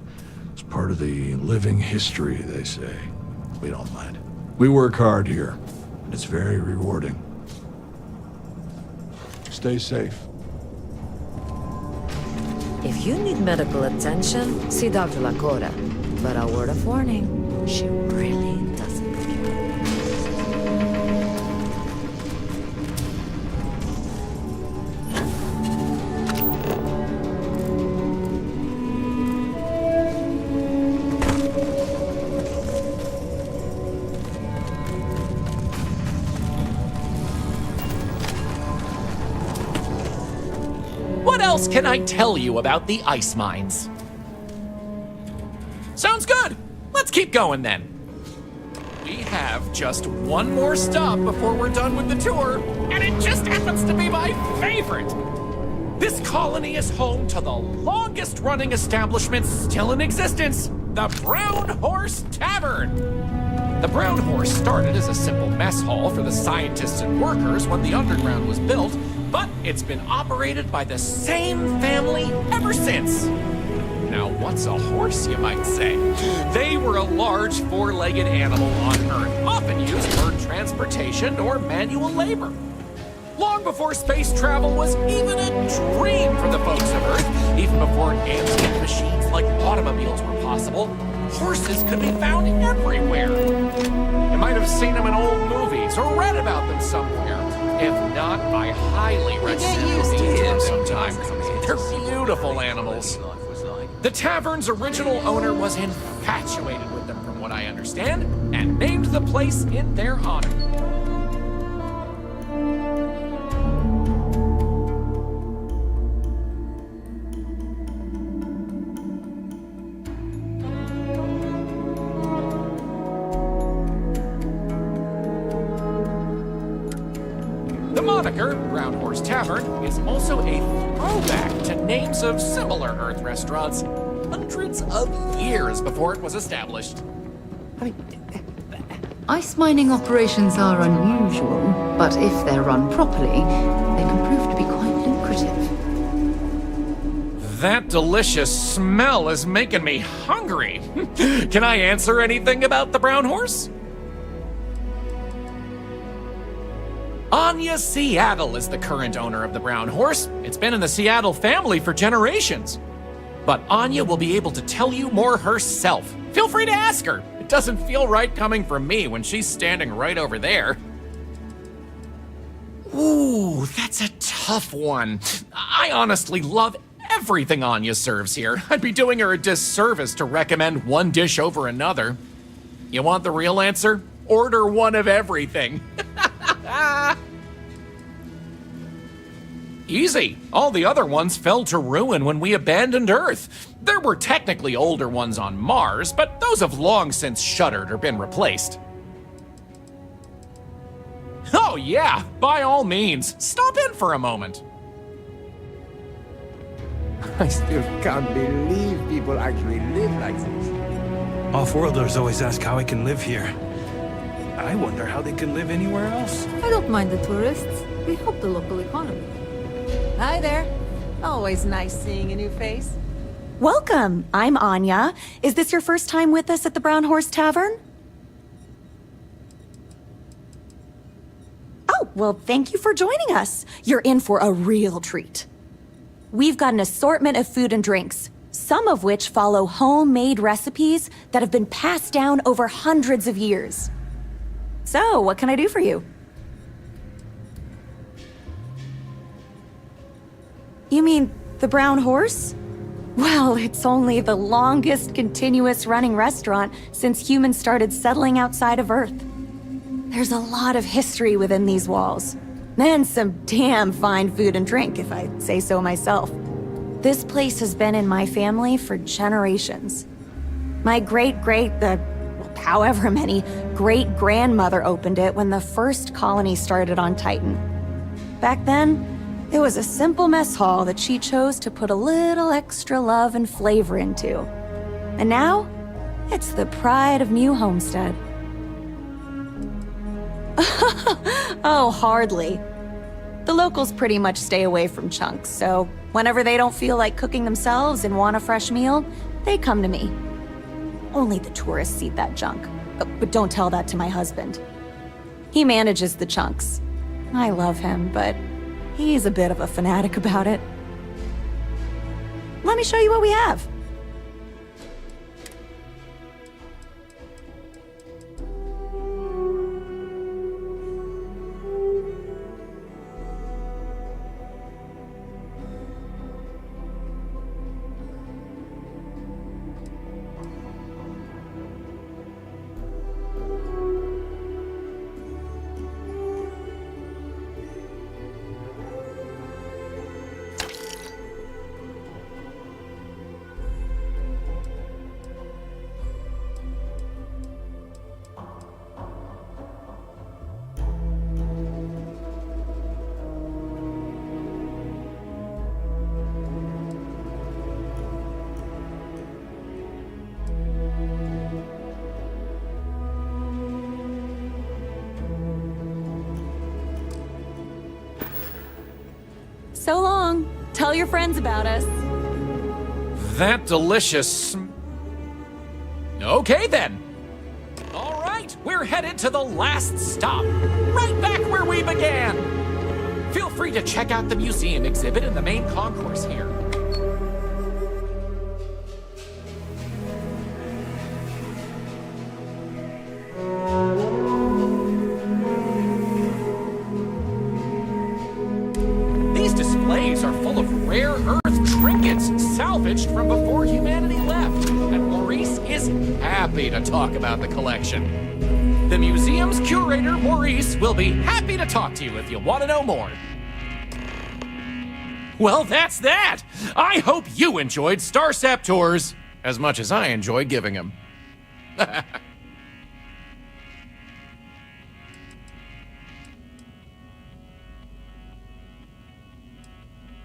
It's part of the living history, they say. We don't mind. We work hard here. It's very rewarding. Stay safe. If you need medical attention, see Dr. Lakota. But a word of warning, she really doesn't care. What else can I tell you about the ice mines? Sounds good. Let's keep going then. We have just one more stop before we're done with the tour, and it just happens to be my favorite. This colony is home to the longest running establishment still in existence, the Brown Horse Tavern. The Brown Horse started as a simple mess hall for the scientists and workers when the underground was built, but it's been operated by the same family ever since. Now, what's a horse, you might say? They were a large four-legged animal on Earth, often used for transportation or manual labor. Long before space travel was even a dream for the folks of Earth, even before antique machines like automobiles were possible, horses could be found everywhere. You might have seen them in old movies or read about them somewhere. If not, I highly recommend seeing them sometime. They're beautiful animals. The tavern's original owner was infatuated with them, from what I understand, and named the place in their honor. The moniker, Brown Horse Tavern, is also a throwback to names of similar Earth restaurants hundreds of years before it was established. Ice mining operations are unusual, but if they're run properly, they can prove to be quite lucrative. That delicious smell is making me hungry. Can I answer anything about the Brown Horse? Anya Seattle is the current owner of the Brown Horse. It's been in the Seattle family for generations. But Anya will be able to tell you more herself. Feel free to ask her. It doesn't feel right coming from me when she's standing right over there. Ooh, that's a tough one. I honestly love everything Anya serves here. I'd be doing her a disservice to recommend one dish over another. You want the real answer? Order one of everything. Easy. All the other ones fell to ruin when we abandoned Earth. There were technically older ones on Mars, but those have long since shuttered or been replaced. Oh yeah, by all means, stop in for a moment. I still can't believe people actually live like this. Off-worlders always ask how I can live here. I wonder how they can live anywhere else. I don't mind the tourists. we help the local economy. Hi there. Always nice seeing a new face. Welcome. I'm Anya. Is this your first time with us at the Brown Horse Tavern? Oh, well, thank you for joining us. You're in for a real treat. We've got an assortment of food and drinks, some of which follow homemade recipes that have been passed down over hundreds of years. So, what can I do for you? You mean the Brown Horse? Well, it's only the longest continuous running restaurant since humans started settling outside of Earth. There's a lot of history within these walls, and some damn fine food and drink, if I say so myself. This place has been in my family for generations. My however many great-grandmother opened it when the first colony started on Titan. Back then, it was a simple mess hall that she chose to put a little extra love and flavor into. And now, it's the pride of New Homestead. Oh, hardly. The locals pretty much stay away from chunks, so whenever they don't feel like cooking themselves and want a fresh meal, they come to me. Only the tourists eat that junk. But don't tell that to my husband. He manages the chunks. I love him, but he's a bit of a fanatic about it. Let me show you what we have. So long. Tell your friends about us. That delicious... Okay then. All right, we're headed to the last stop. Right back where we began. Feel free to check out the museum exhibit in the main concourse here. These displays are full of rare earth trinkets salvaged from before humanity left, and Maurice is happy to talk about the collection. The museum's curator, Maurice, will be happy to talk to you if you want to know more. Well, that's that! I hope you enjoyed Starsap Tours as much as I enjoy giving them.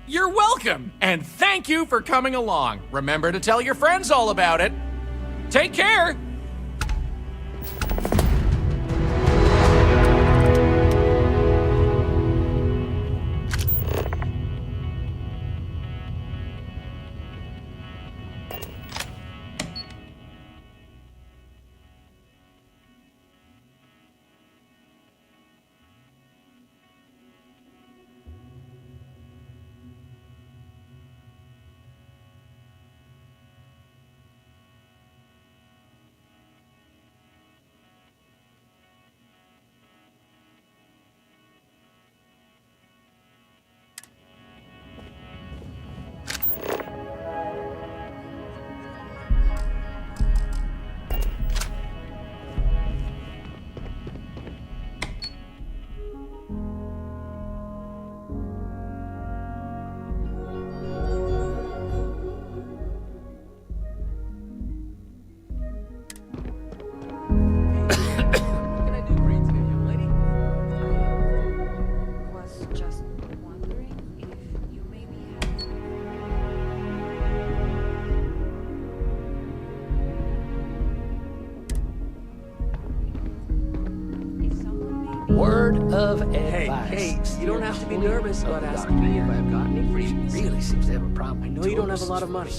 You're welcome, and thank you for coming along. Remember to tell your friends all about it. Take care! Word of advice. Hey, you don't have to be nervous about asking me if I've got any freebies. He really seems to have a problem. I know you don't have a lot of money.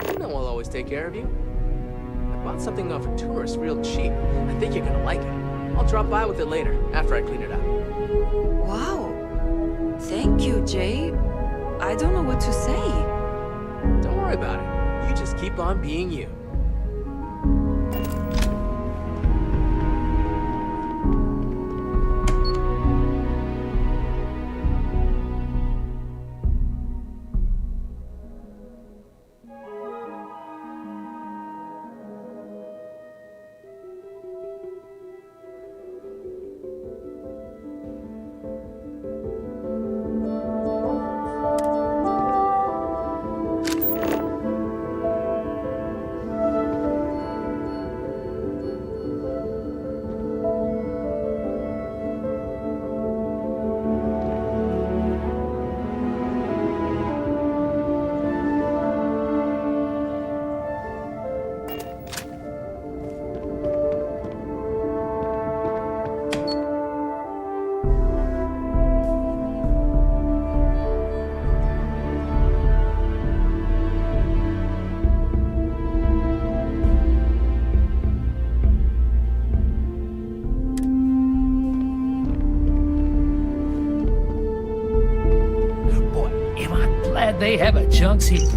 You know I'll always take care of you. I bought something off a tourist real cheap. I think you're gonna like it. I'll drop by with it later, after I clean it up. Wow. Thank you, Jay. I don't know what to say. Don't worry about it. You just keep on being you. They have a junks heap.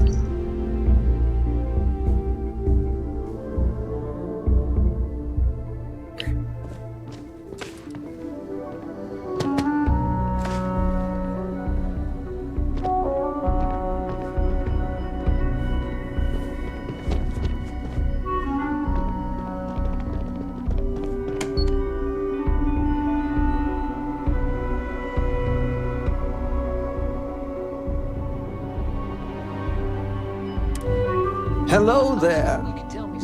Hello there.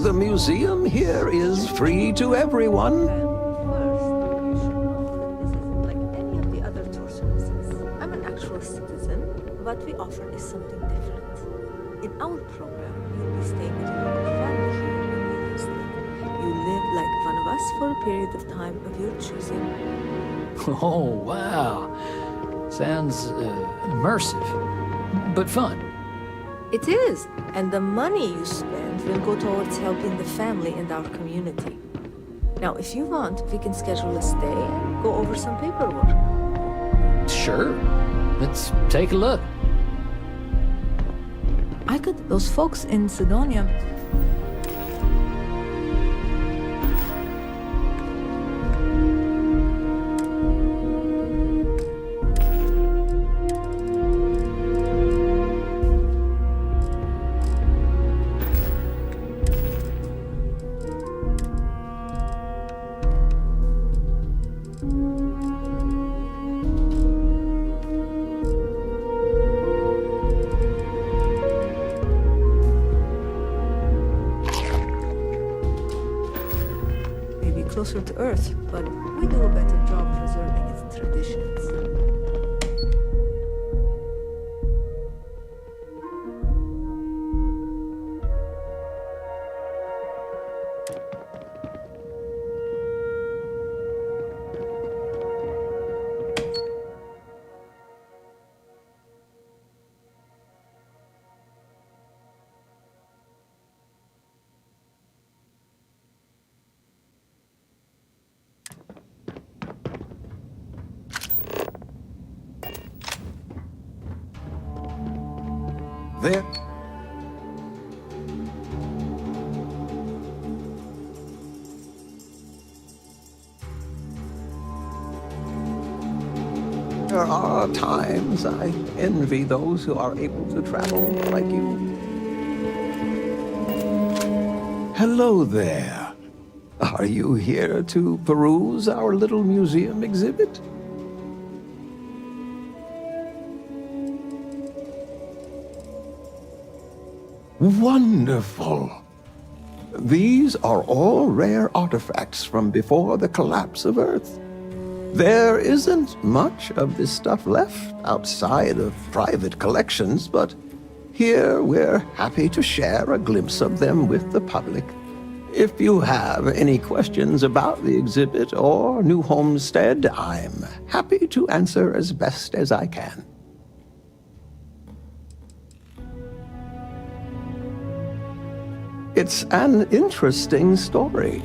The museum here is free to everyone. I'm an actual citizen. What we offer is something different. In our program, you'll be staying with your local family here in New York. You live like one of us for a period of time of your choosing. Oh, wow. Sounds immersive, but fun. It is, and the money you spend will go towards helping the family and our community. Now, if you want, we can schedule a stay and go over some paperwork. Sure. Let's take a look. Those folks in Sidonia. Closer to Earth, but we do a better job preserving its traditions. There. There are times I envy those who are able to travel like you. Hello there. Are you here to peruse our little museum exhibit? Wonderful. These are all rare artifacts from before the collapse of Earth. There isn't much of this stuff left outside of private collections, but here we're happy to share a glimpse of them with the public. If you have any questions about the exhibit or New Homestead, I'm happy to answer as best as I can. It's an interesting story.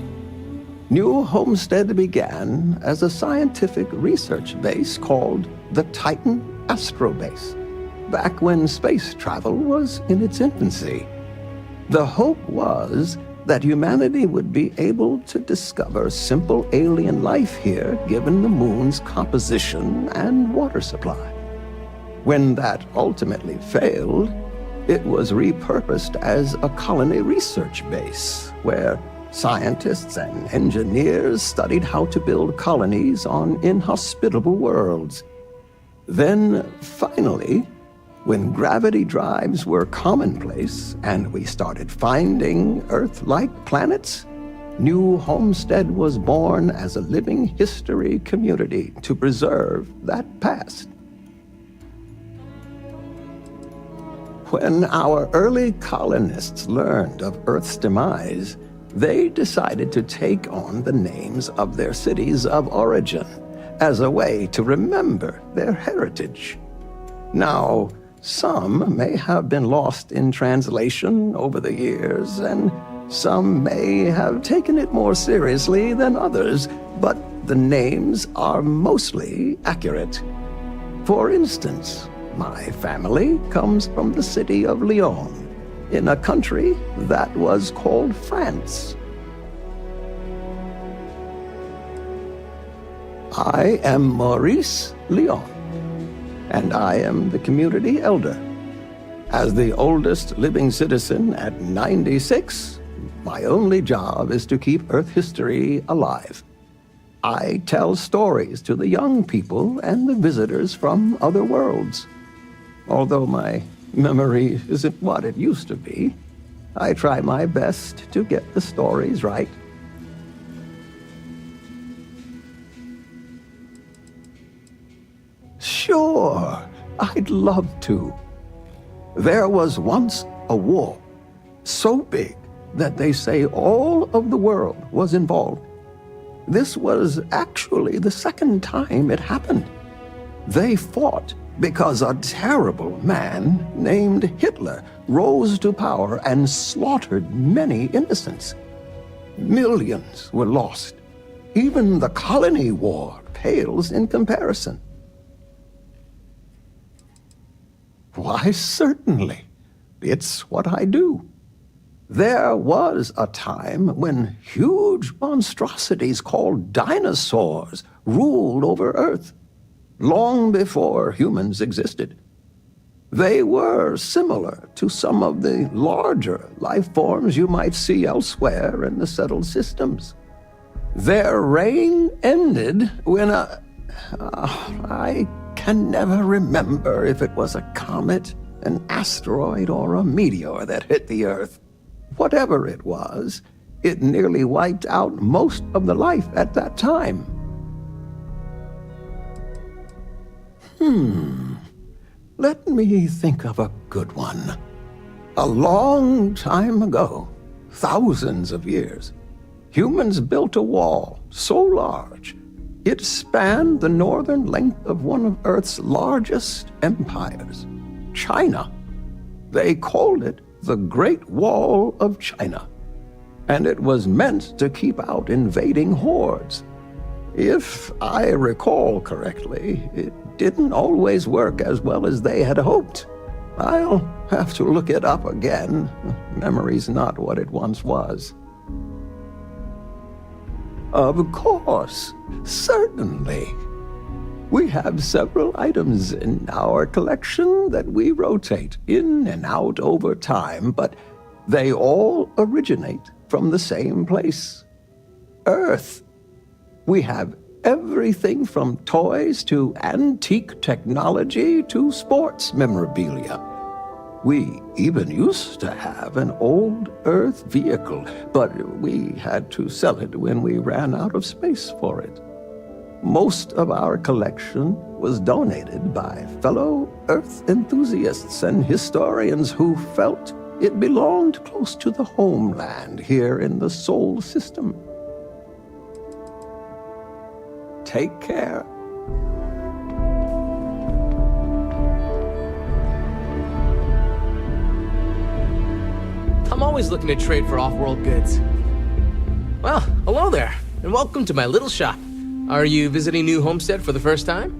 New Homestead began as a scientific research base called the Titan Astrobase, back when space travel was in its infancy. The hope was that humanity would be able to discover simple alien life here given the moon's composition and water supply. When that ultimately failed, it was repurposed as a colony research base, where scientists and engineers studied how to build colonies on inhospitable worlds. Then, finally, when gravity drives were commonplace and we started finding Earth-like planets, New Homestead was born as a living history community to preserve that past. When our early colonists learned of Earth's demise, they decided to take on the names of their cities of origin as a way to remember their heritage. Now, some may have been lost in translation over the years, and some may have taken it more seriously than others, but the names are mostly accurate. For instance, my family comes from the city of Lyon, in a country that was called France. I am Maurice Lyon, and I am the community elder. As the oldest living citizen at 96, my only job is to keep Earth history alive. I tell stories to the young people and the visitors from other worlds. Although my memory isn't what it used to be, I try my best to get the stories right. Sure, I'd love to. There was once a war, so big that they say all of the world was involved. This was actually the second time it happened. They fought because a terrible man named Hitler rose to power and slaughtered many innocents. Millions were lost. Even the colony war pales in comparison. Why, certainly. It's what I do. There was a time when huge monstrosities called dinosaurs ruled over Earth, long before humans existed. They were similar to some of the larger life forms you might see elsewhere in the settled systems. Their reign ended when I can never remember if it was a comet, an asteroid, or a meteor that hit the Earth. Whatever it was, it nearly wiped out most of the life at that time. Let me think of a good one. A long time ago, thousands of years, humans built a wall so large it spanned the northern length of one of Earth's largest empires, China. They called it the Great Wall of China, and it was meant to keep out invading hordes. If I recall correctly, it didn't always work as well as they had hoped. I'll have to look it up again. Memory's not what it once was. Of course, certainly. We have several items in our collection that we rotate in and out over time, but they all originate from the same place, Earth. We have everything from toys to antique technology to sports memorabilia. We even used to have an old Earth vehicle, but we had to sell it when we ran out of space for it. Most of our collection was donated by fellow Earth enthusiasts and historians who felt It belonged close to the homeland here in the Sol system. Take care. I'm always looking to trade for off-world goods. Well, hello there, and welcome to my little shop. Are you visiting New Homestead for the first time?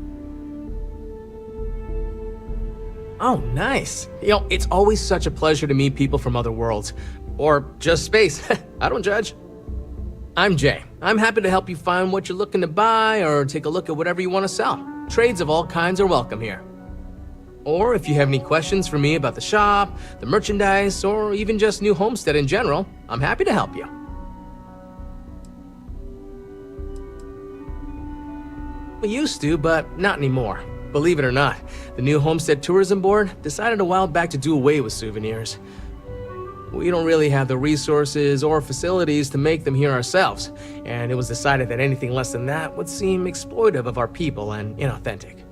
Oh, nice. You know, it's always such a pleasure to meet people from other worlds. Or just space. I don't judge. I'm Jay. I'm happy to help you find what you're looking to buy or take a look at whatever you want to sell. Trades of all kinds are welcome here. Or if you have any questions for me about the shop, the merchandise, or even just New Homestead in general, I'm happy to help you. We used to, but not anymore. Believe it or not, the New Homestead Tourism Board decided a while back to do away with souvenirs. We don't really have the resources or facilities to make them here ourselves, and it was decided that anything less than that would seem exploitive of our people and inauthentic.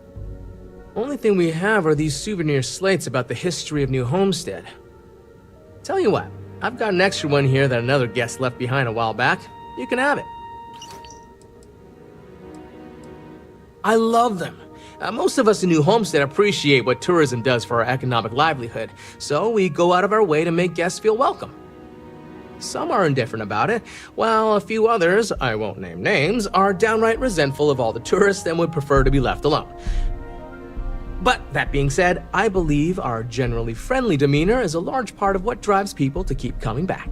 Only thing we have are these souvenir slates about the history of New Homestead. Tell you what, I've got an extra one here that another guest left behind a while back. You can have it. I love them. Most of us in New Homestead appreciate what tourism does for our economic livelihood, so we go out of our way to make guests feel welcome. Some are indifferent about it, while a few others, I won't name names, are downright resentful of all the tourists and would prefer to be left alone. But that being said, I believe our generally friendly demeanor is a large part of what drives people to keep coming back.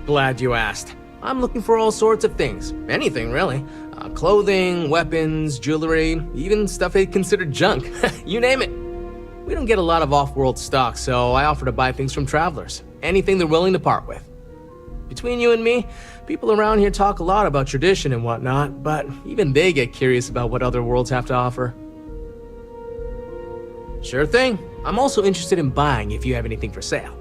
Glad you asked. I'm looking for all sorts of things. Anything, really. Clothing, weapons, jewelry, even stuff they consider junk. You name it. We don't get a lot of off-world stock, so I offer to buy things from travelers. Anything they're willing to part with. Between you and me, people around here talk a lot about tradition and whatnot, but even they get curious about what other worlds have to offer. Sure thing. I'm also interested in buying if you have anything for sale.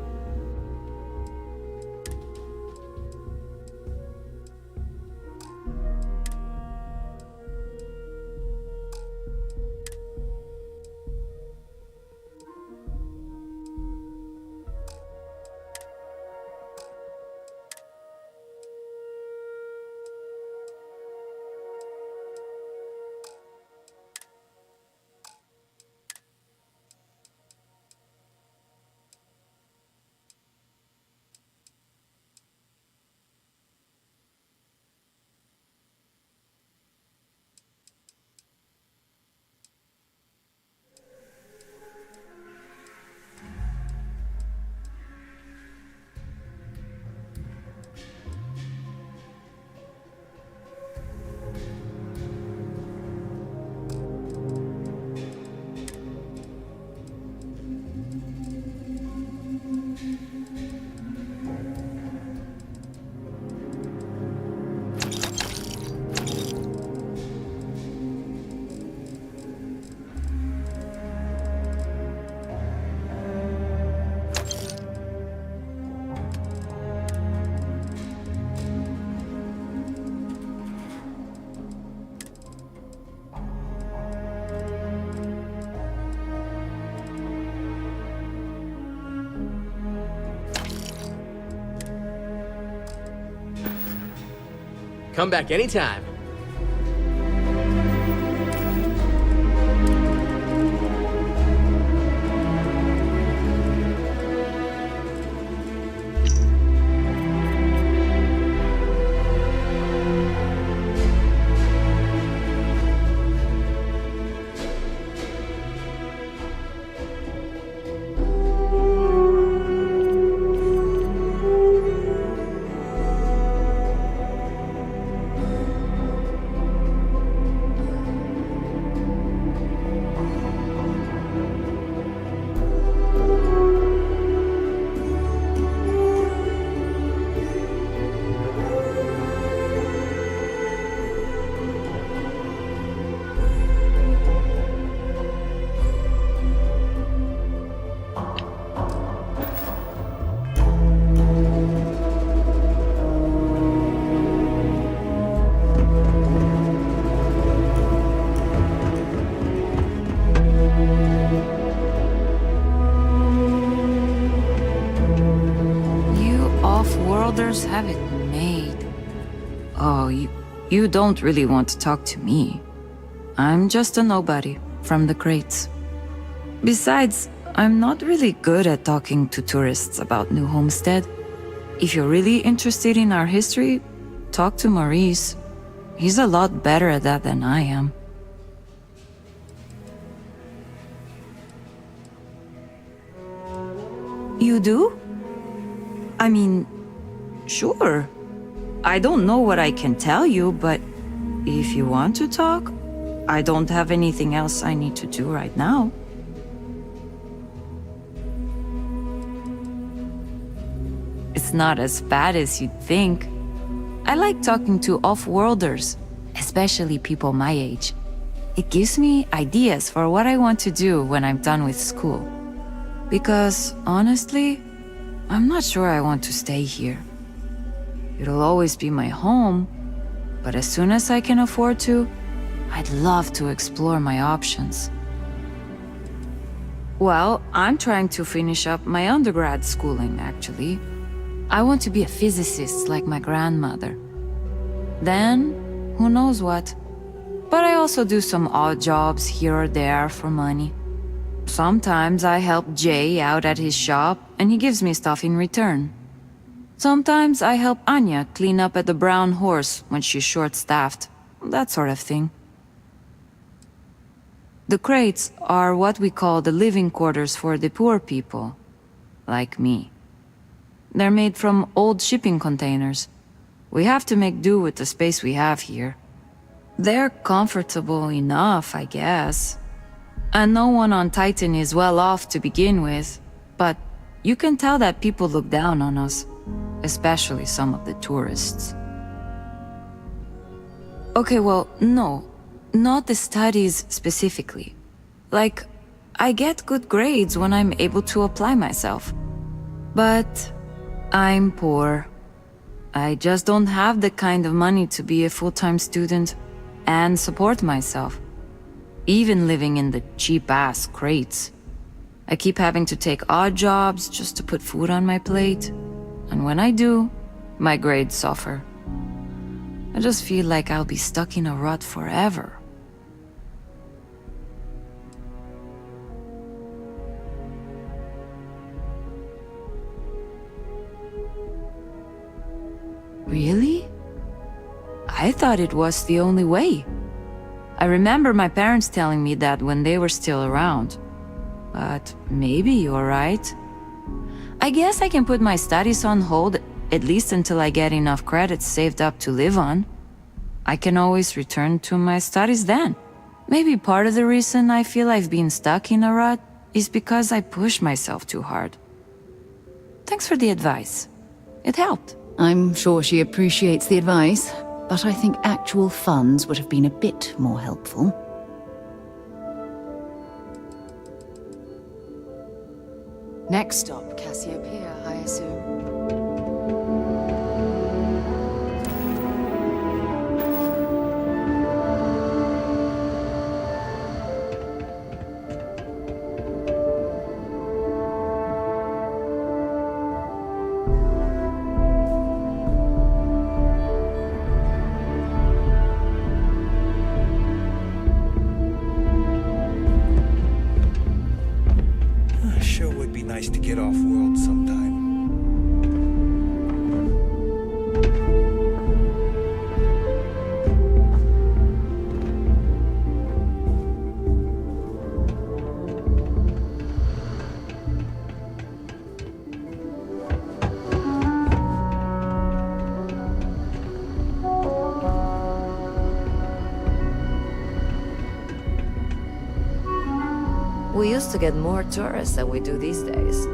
Come back anytime. others have it made. Oh, you don't really want to talk to me. I'm just a nobody from the crates. Besides, I'm not really good at talking to tourists about New Homestead. If you're really interested in our history, talk to Maurice. He's a lot better at that than I am. You do? I mean, sure. I don't know what I can tell you, but if you want to talk, I don't have anything else I need to do right now. It's not as bad as you'd think. I like talking to off-worlders, especially people my age. It gives me ideas for what I want to do when I'm done with school. Because, honestly, I'm not sure I want to stay here. It'll always be my home, but as soon as I can afford to, I'd love to explore my options. Well, I'm trying to finish up my undergrad schooling, actually. I want to be a physicist like my grandmother. Then, who knows what? But I also do some odd jobs here or there for money. Sometimes I help Jay out at his shop, and he gives me stuff in return. Sometimes I help Anya clean up at the Brown Horse when she's short-staffed. That sort of thing. The crates are what we call the living quarters for the poor people, like me. They're made from old shipping containers. We have to make do with the space we have here. They're comfortable enough, I guess. And no one on Titan is well off to begin with, but you can tell that people look down on us, especially some of the tourists. Okay, well, no, not the studies specifically. Like, I get good grades when I'm able to apply myself. But I'm poor. I just don't have the kind of money to be a full-time student and support myself. Even living in the cheap-ass crates. I keep having to take odd jobs just to put food on my plate. And when I do, my grades suffer. I just feel like I'll be stuck in a rut forever. Really? I thought it was the only way. I remember my parents telling me that when they were still around. But maybe you're right. I guess I can put my studies on hold, at least until I get enough credits saved up to live on. I can always return to my studies then. Maybe part of the reason I feel I've been stuck in a rut is because I push myself too hard. Thanks for the advice. It helped. I'm sure she appreciates the advice, but I think actual funds would have been a bit more helpful. Next stop, Cassiopeia, I assume. Sure would be nice to get off-world sometime. We used to get more tourists than we do these days.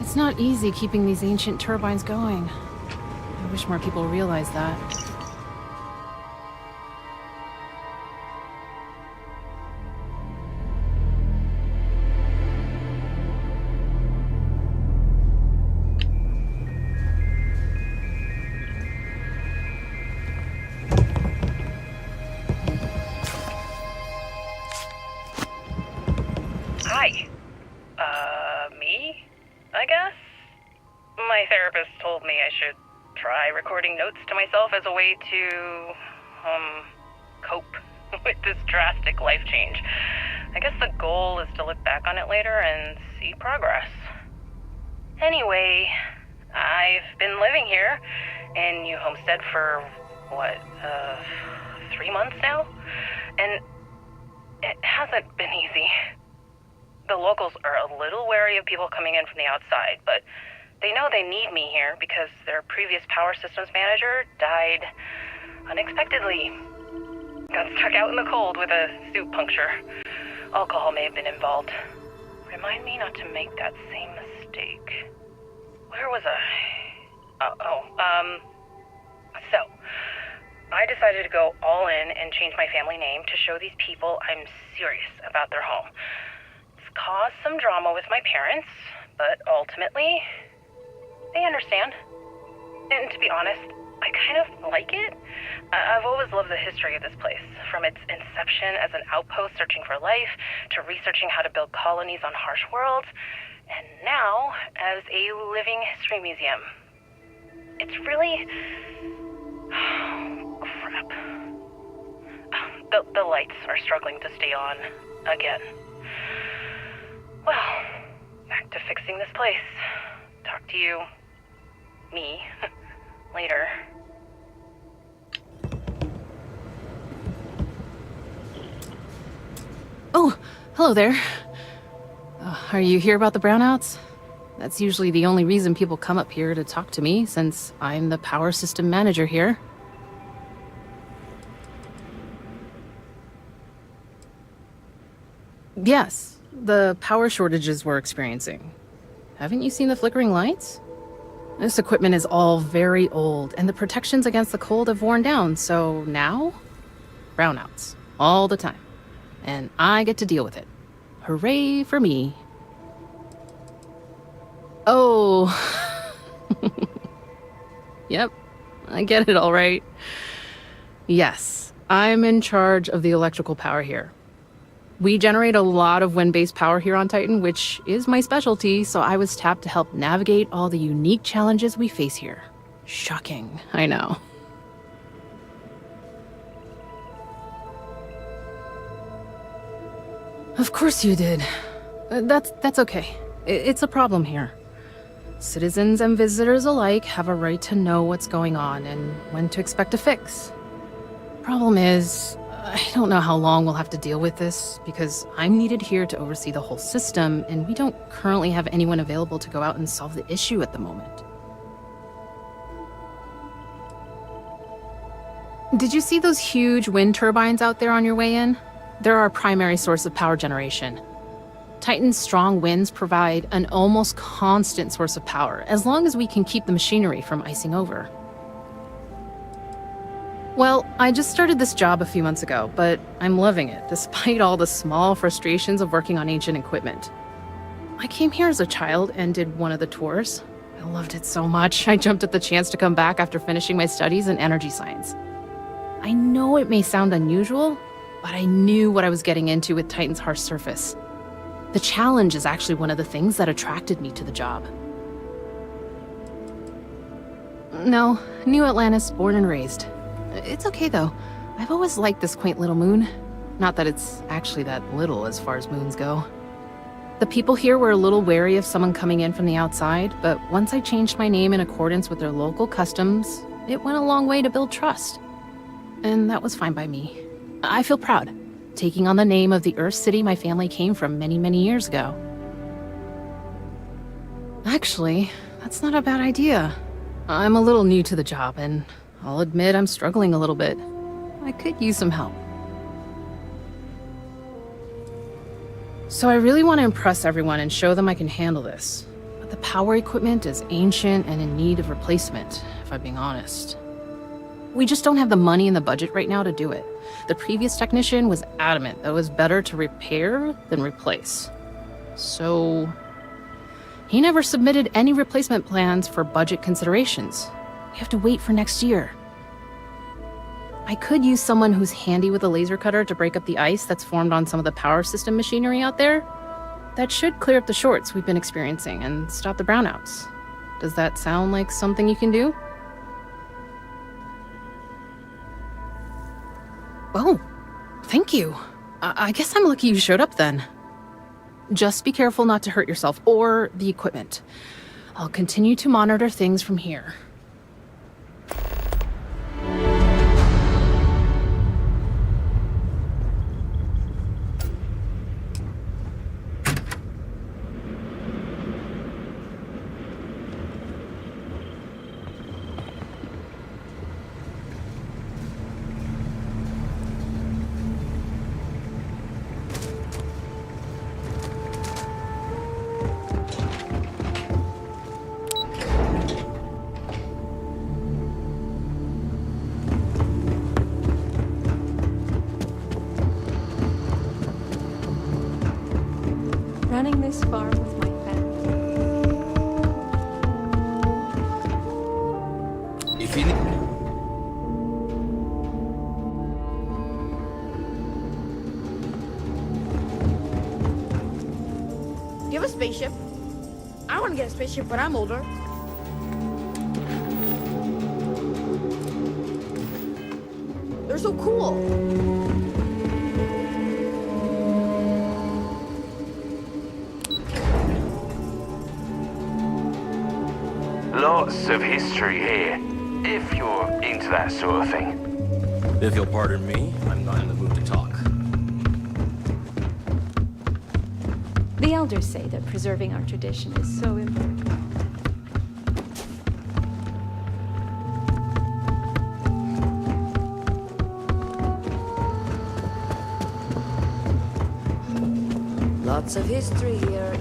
It's not easy keeping these ancient turbines going. I wish more people realized that. Hi. Me? I guess? My therapist told me I should try recording notes to myself as a way to, cope with this drastic life change. I guess the goal is to look back on it later and see progress. Anyway, I've been living here in New Homestead for, 3 months now? And it hasn't been easy. The locals are a little wary of people coming in from the outside, but they know they need me here because their previous power systems manager died unexpectedly. Got stuck out in the cold with a suit puncture. Alcohol may have been involved. Remind me not to make that same mistake. Where was I? So, I decided to go all in and change my family name to show these people I'm serious about their home. It's caused some drama with my parents, but ultimately, they understand. And to be honest, I kind of like it. I've always loved the history of this place, from its inception as an outpost searching for life, to researching how to build colonies on harsh worlds, and now as a living history museum. It's really... Oh, crap. The lights are struggling to stay on again. Well, back to fixing this place. Talk to you, me, later. Oh, hello there. Are you here about the brownouts? That's usually the only reason people come up here to talk to me, since I'm the power system manager here. Yes, the power shortages we're experiencing. Haven't you seen the flickering lights? This equipment is all very old, and the protections against the cold have worn down, so now? Brownouts. All the time. And I get to deal with it. Hooray for me. Oh. Yep, I get it all right. Yes, I'm in charge of the electrical power here. We generate a lot of wind-based power here on Titan, which is my specialty, so I was tapped to help navigate all the unique challenges we face here. Shocking, I know. Of course you did. That's okay. It's a problem here. Citizens and visitors alike have a right to know what's going on and when to expect a fix. Problem is, I don't know how long we'll have to deal with this, because I'm needed here to oversee the whole system, and we don't currently have anyone available to go out and solve the issue at the moment. Did you see those huge wind turbines out there on your way in? They're our primary source of power generation. Titan's strong winds provide an almost constant source of power, as long as we can keep the machinery from icing over. Well, I just started this job a few months ago, but I'm loving it, despite all the small frustrations of working on ancient equipment. I came here as a child and did one of the tours. I loved it so much, I jumped at the chance to come back after finishing my studies in energy science. I know it may sound unusual, but I knew what I was getting into with Titan's harsh surface. The challenge is actually one of the things that attracted me to the job. No, New Atlantis, born and raised. It's okay though. I've always liked this quaint little moon. Not that it's actually that little as far as moons go. The people here were a little wary of someone coming in from the outside, but once I changed my name in accordance with their local customs, it went a long way to build trust. And that was fine by me. I feel proud, taking on the name of the Earth City my family came from many, many years ago. Actually, that's not a bad idea. I'm a little new to the job, and I'll admit I'm struggling a little bit. I could use some help. So I really want to impress everyone and show them I can handle this. But The power equipment is ancient and in need of replacement, if I'm being honest. We just don't have the money in the budget right now to do it. The previous technician was adamant that it was better to repair than replace. So he never submitted any replacement plans for budget considerations. We have to wait for next year. I could use someone who's handy with a laser cutter to break up the ice that's formed on some of the power system machinery out there. That should clear up the shorts we've been experiencing and stop the brownouts. Does that sound like something you can do? Oh, thank you. I guess I'm lucky you showed up then. Just be careful not to hurt yourself or the equipment. I'll continue to monitor things from here. Running this farm with my family. If you need... Do you have a spaceship? I want to get a spaceship when I'm older. They're so cool. Lots of history here, if you're into that sort of thing. If you'll pardon me, I'm not in the mood to talk. The elders say that preserving our tradition is so important. Lots of history here.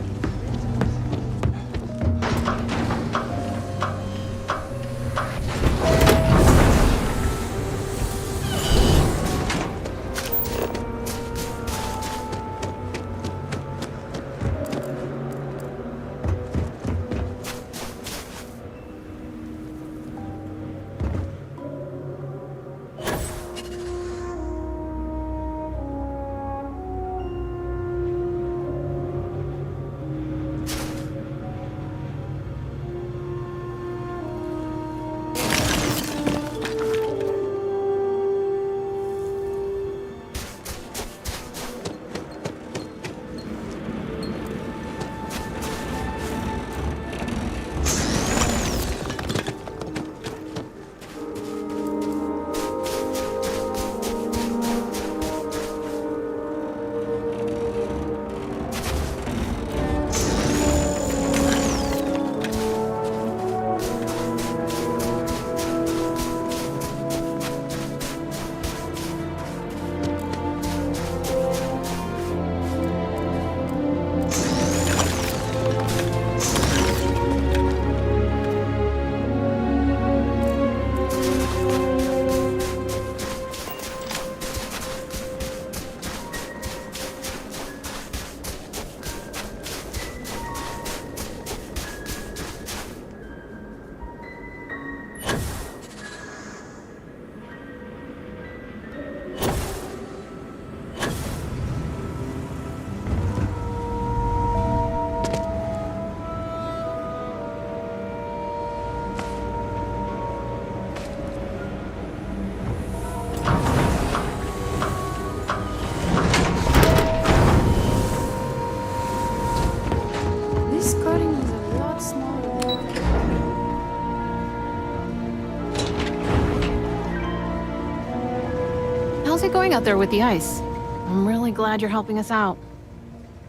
How's it going out there with the ice? I'm really glad you're helping us out.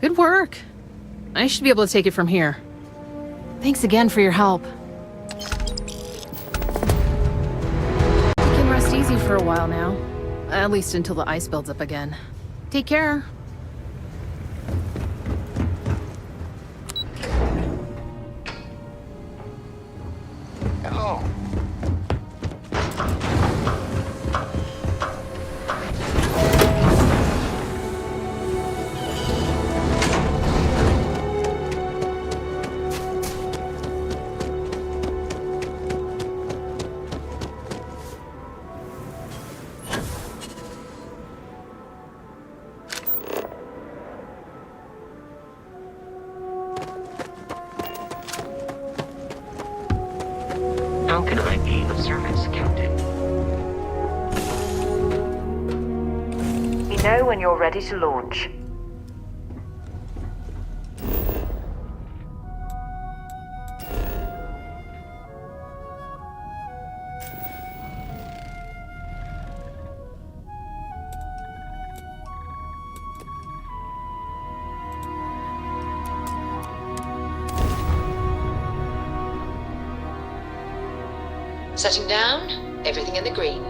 Good work. I should be able to take it from here. Thanks again for your help. You can rest easy for a while now. At least until the ice builds up again. Take care. How can I be of service, Captain? You know when you're ready to launch. Setting down, everything in the green.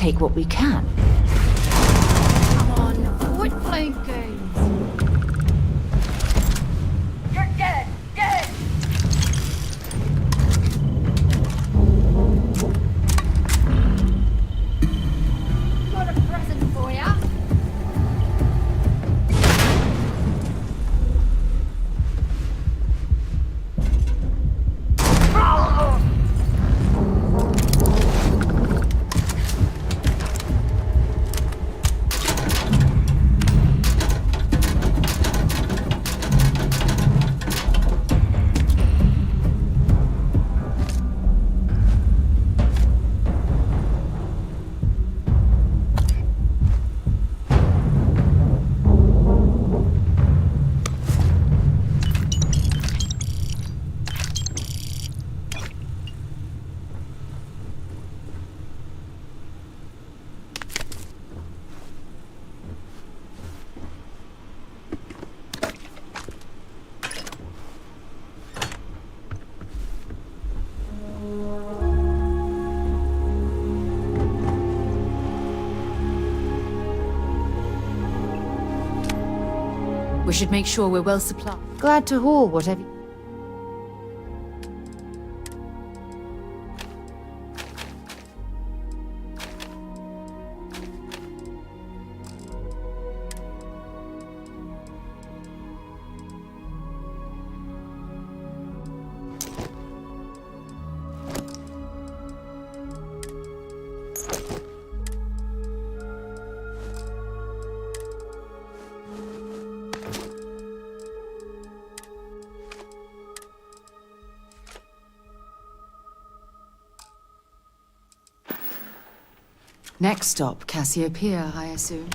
take what we can. Come on, quit playing games. You're dead! Dead! Got a present for ya. We should make sure we're well supplied. Glad to haul whatever. Next stop, Cassiopeia, I assume.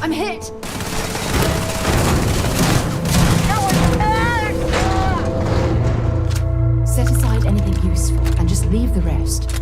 I'm hit! leave the rest.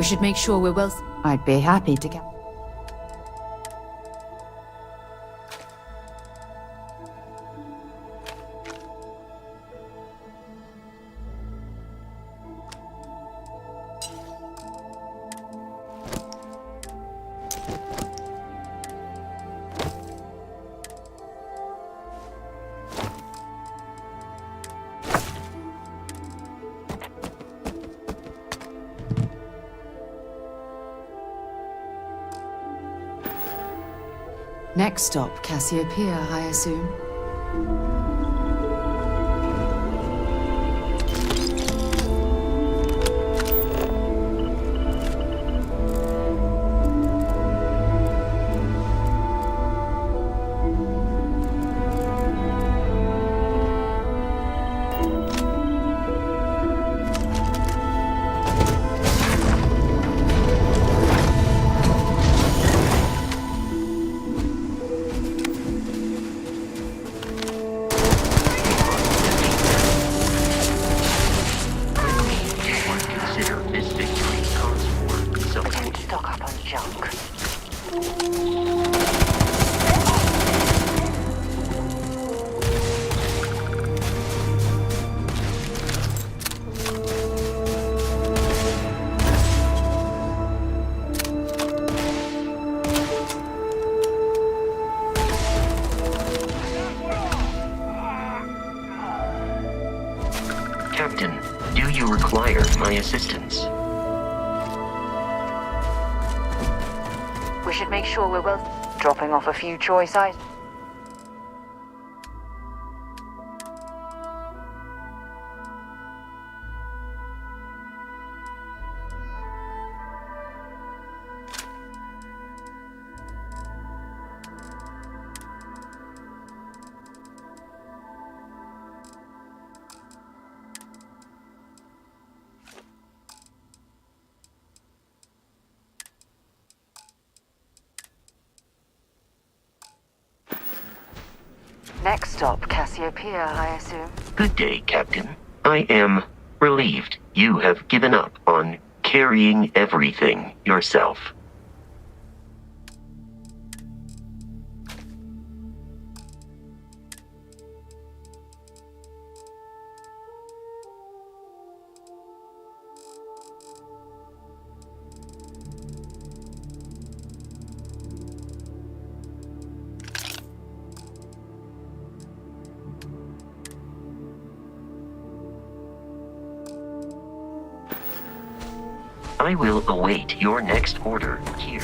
We should make sure we're well... I'd be happy to get... Next stop, Cassiopeia, I assume. Captain, do you require my assistance? We should make sure we're well... Dropping off a few choice items. Next stop, Cassiopeia, I assume. Good day, Captain. I am relieved you have given up on carrying everything yourself. I will await your next order here.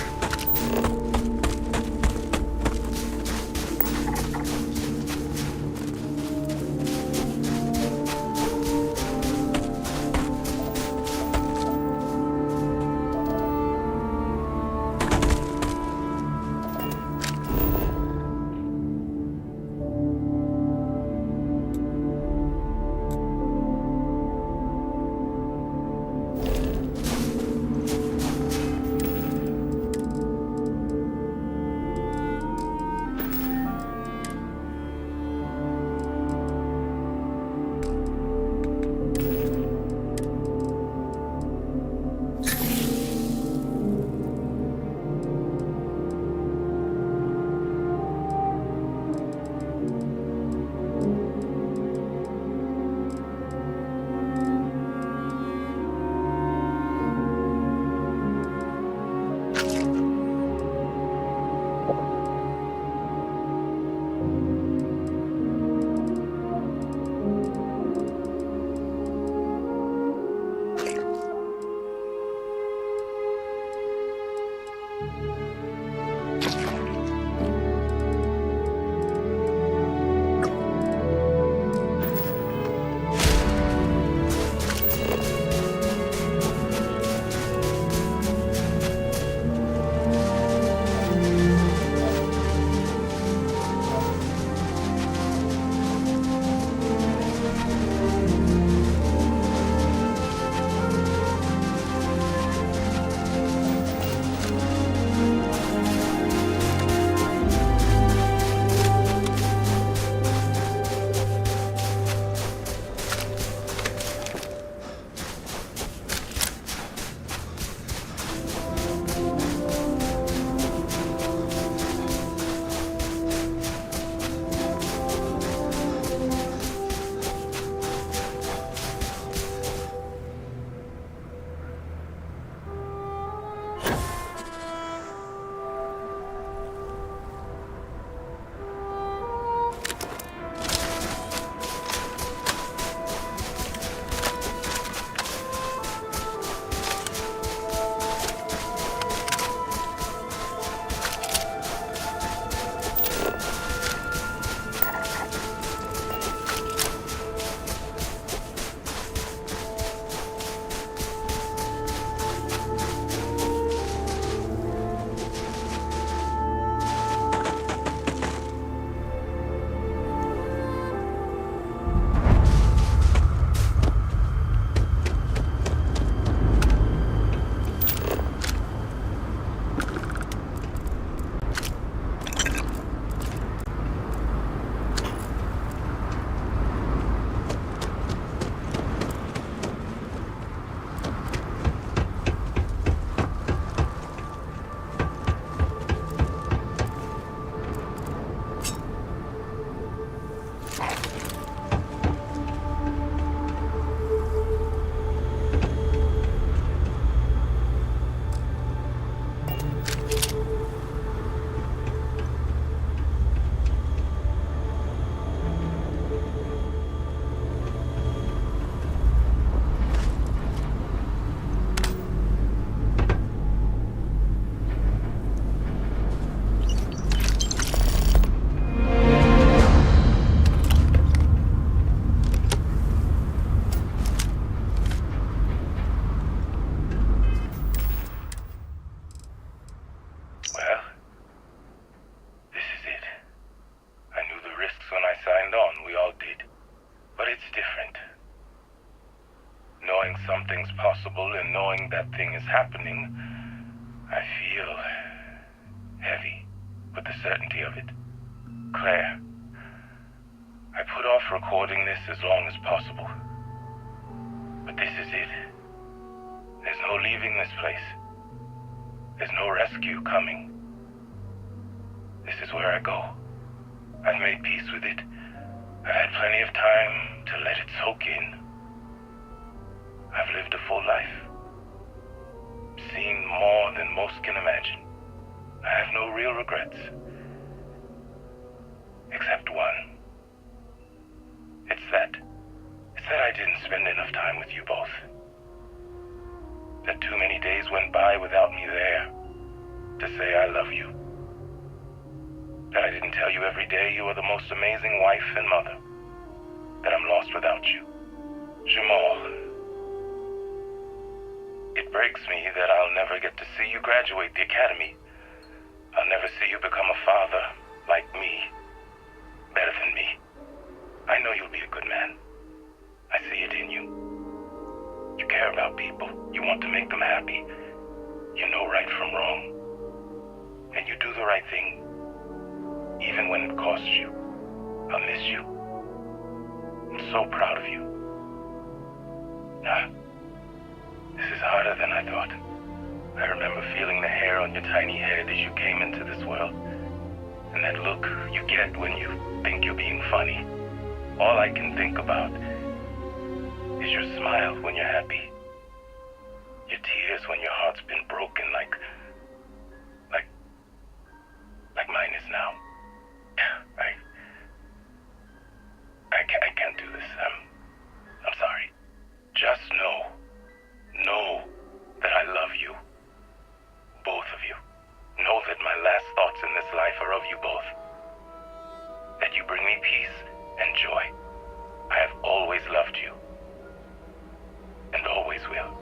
knowing that thing is happening, I feel heavy with the certainty of it. Claire, I put off recording this as long as possible. But this is it. There's no leaving this place. There's no rescue coming. This is where I go. I've made peace with it. I've had plenty of time to let it soak in. I've lived a full life. Seen more than most can imagine. I have no real regrets. Except one. It's that I didn't spend enough time with you both. That too many days went by without me there to say I love you. That I didn't tell you every day you are the most amazing wife and mother. That I'm lost without you. Jamal. It breaks me that I'll never get to see you graduate the academy. I'll never see you become a father like me. Better than me. I know you'll be a good man. I see it in you. You care about people. You want to make them happy. You know right from wrong. And you do the right thing, even when it costs you. I'll miss you. I'm so proud of you. Nah, this is harder than I thought. I remember feeling the hair on your tiny head as you came into this world. And that look you get when you think you're being funny. All I can think about is your smile when you're happy. Your tears when your heart's been broken like mine is now. I can't do this. I'm sorry. Just know that I love you. Both of you. Know that my last thoughts in this life are of you both. That you bring me peace and joy. I have always loved you. And always will.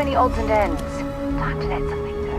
many odds and ends. Time to let something go.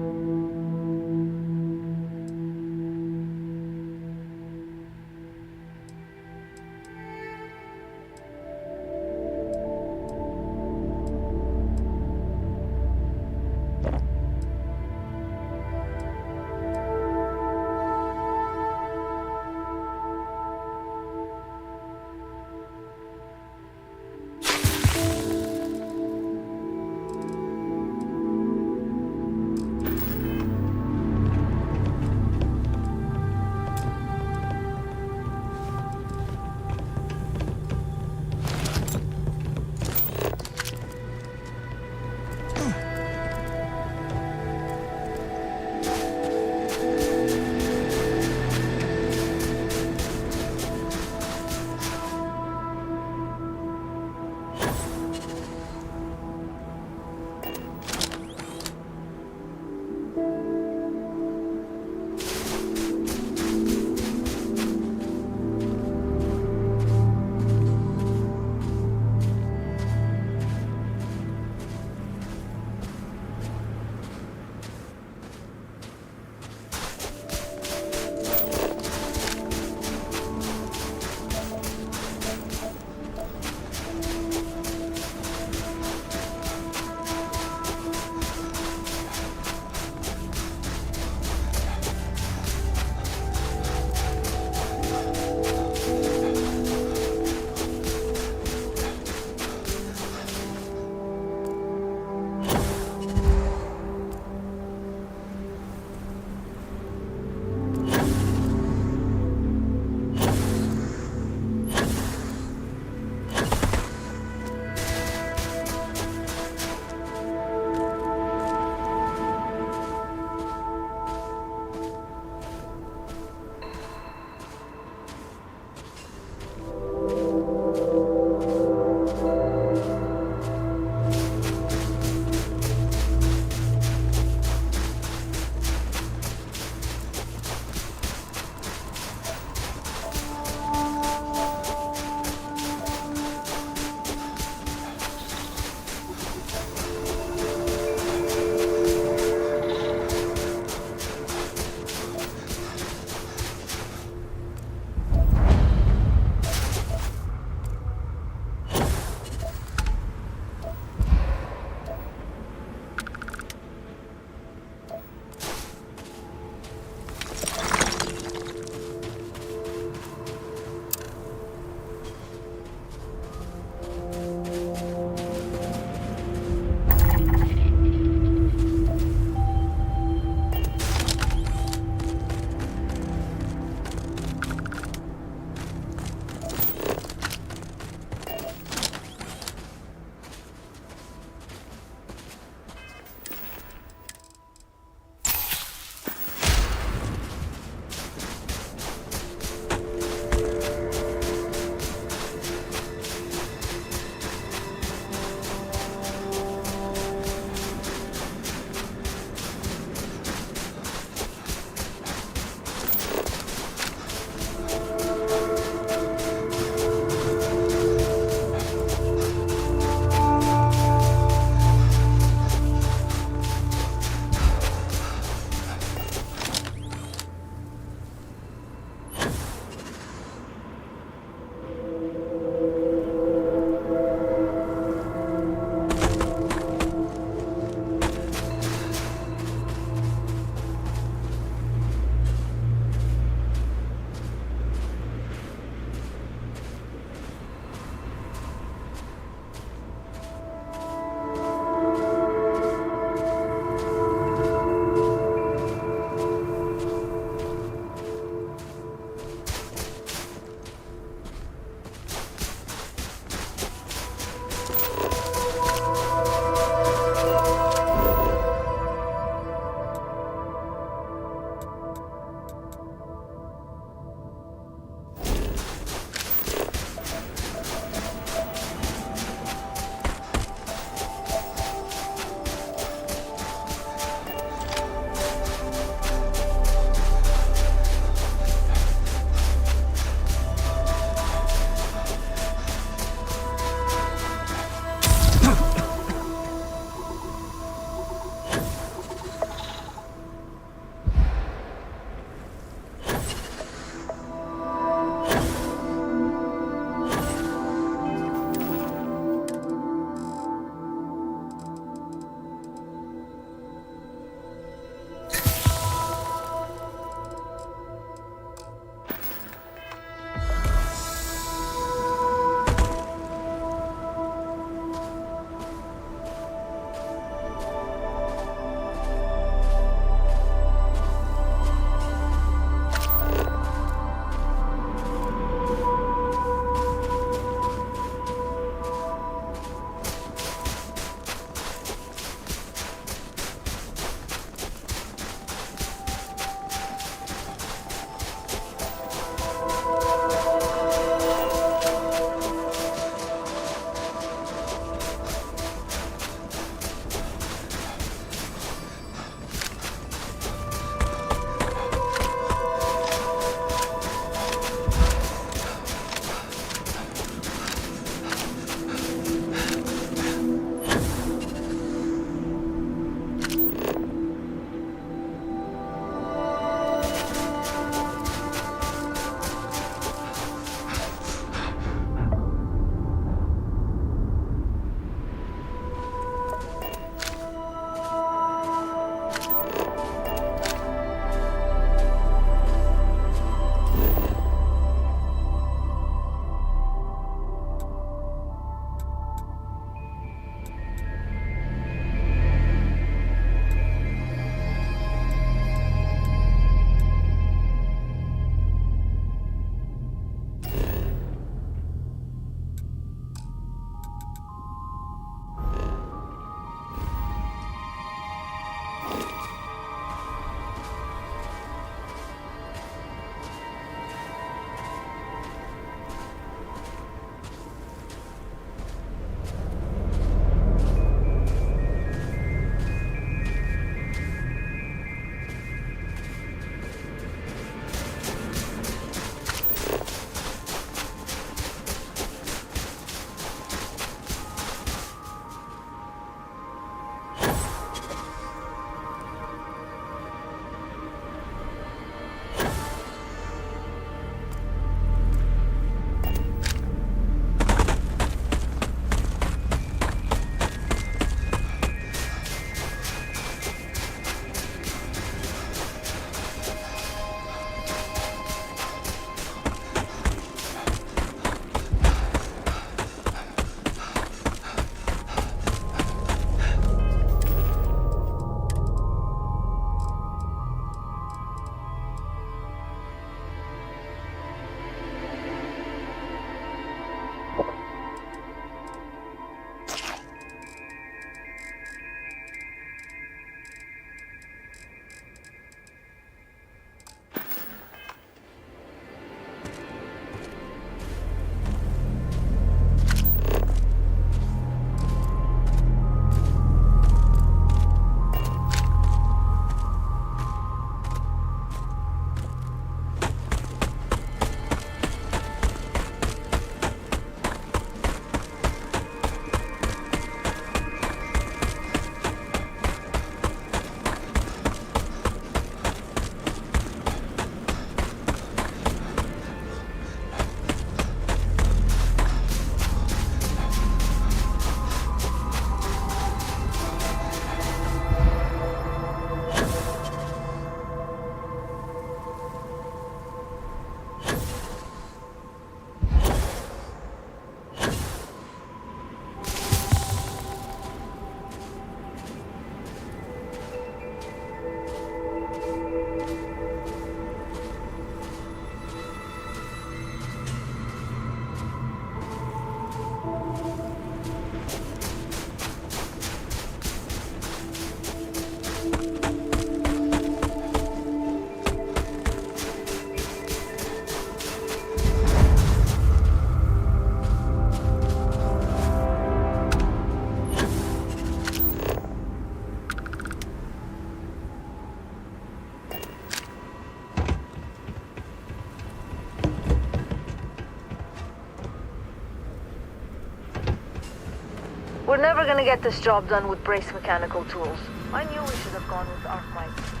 We're never gonna get this job done with brace mechanical tools. I knew we should have gone with arc mics.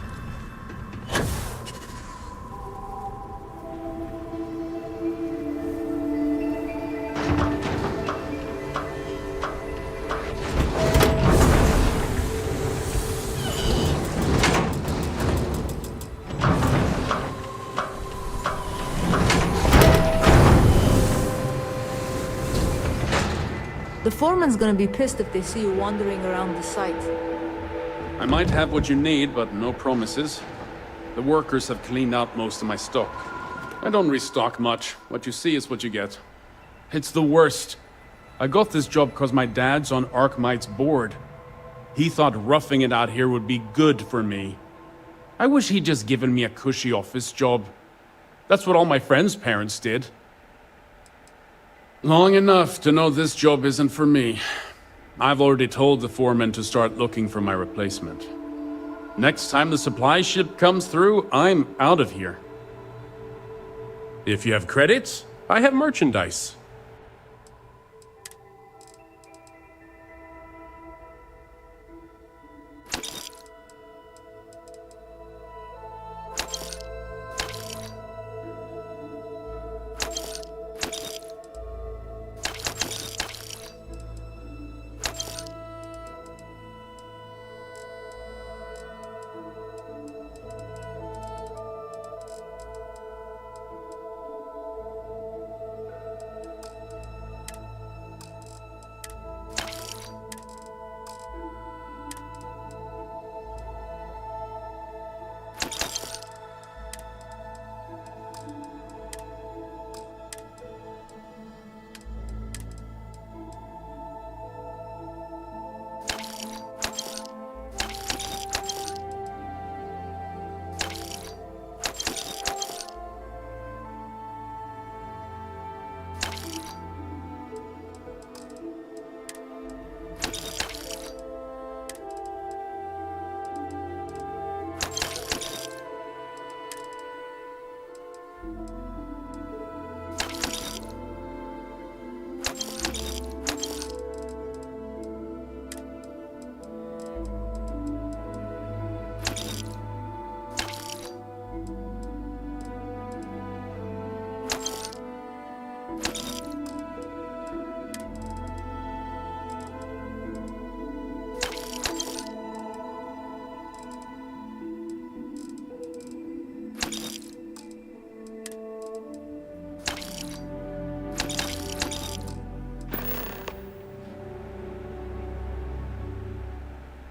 The foreman's gonna be pissed if they see you wandering around the site. I might have what you need, but no promises. The workers have cleaned out most of my stock. I don't restock much. What you see is what you get. It's the worst. I got this job because my dad's on Arkmite's board. He thought roughing it out here would be good for me. I wish he'd just given me a cushy office job. That's what all my friends' parents did. Long enough to know this job isn't for me. I've already told the foreman to start looking for my replacement. Next time the supply ship comes through, I'm out of here. If you have credits, I have merchandise.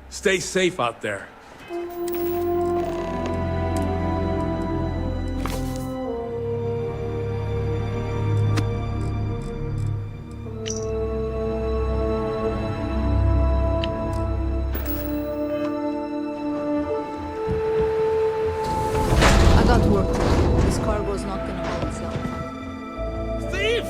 Stay safe out there. I got work. This cargo's not gonna hold itself. Thief!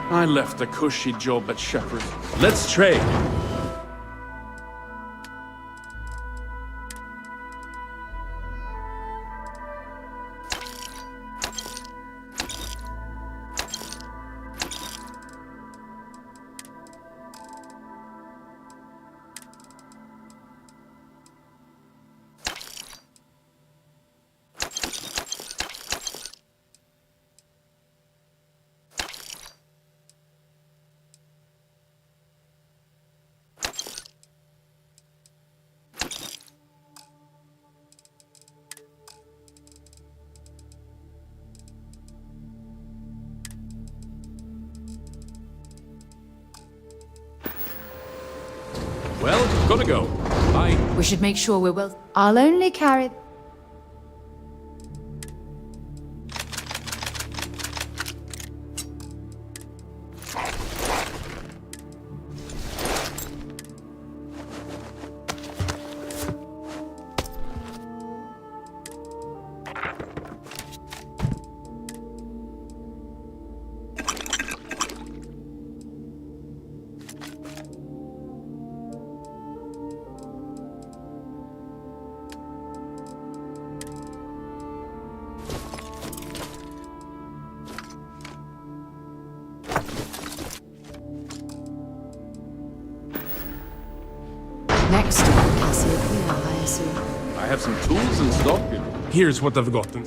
I left a cushy job at Shepherd. Let's trade. Well, gotta go. Bye. We should make sure we're well. I'll only carry. Next stop, Cassiopeia, I assume. I have some tools in stock. Here's what I've gotten.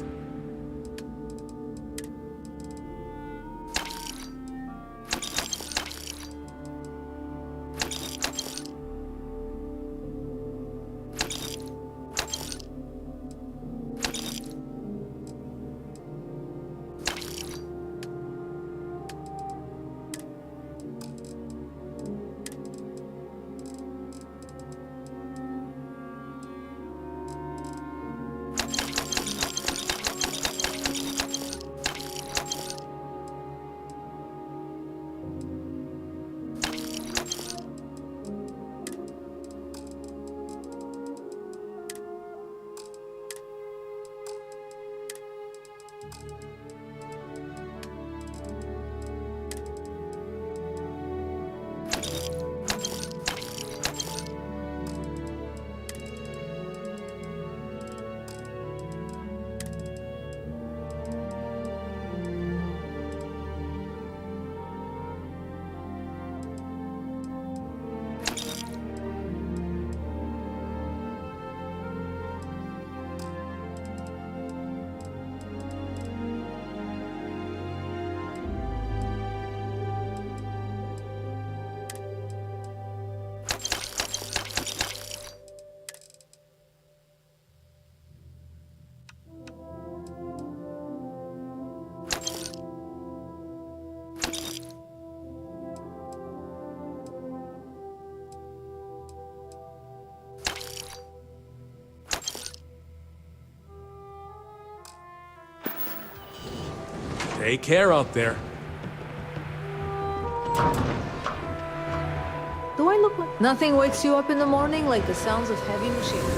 Take care out there. Do I look like... Nothing wakes you up in the morning like the sounds of heavy machinery.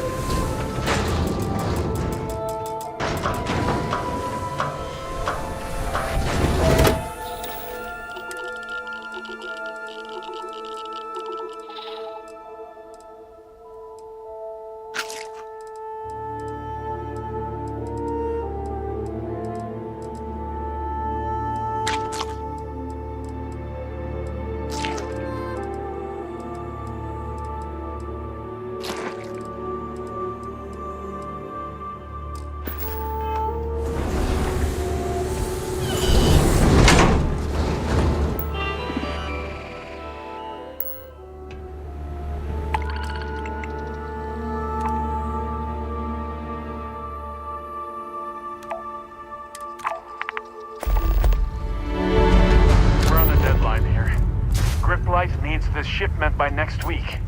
Needs this shipment by next week.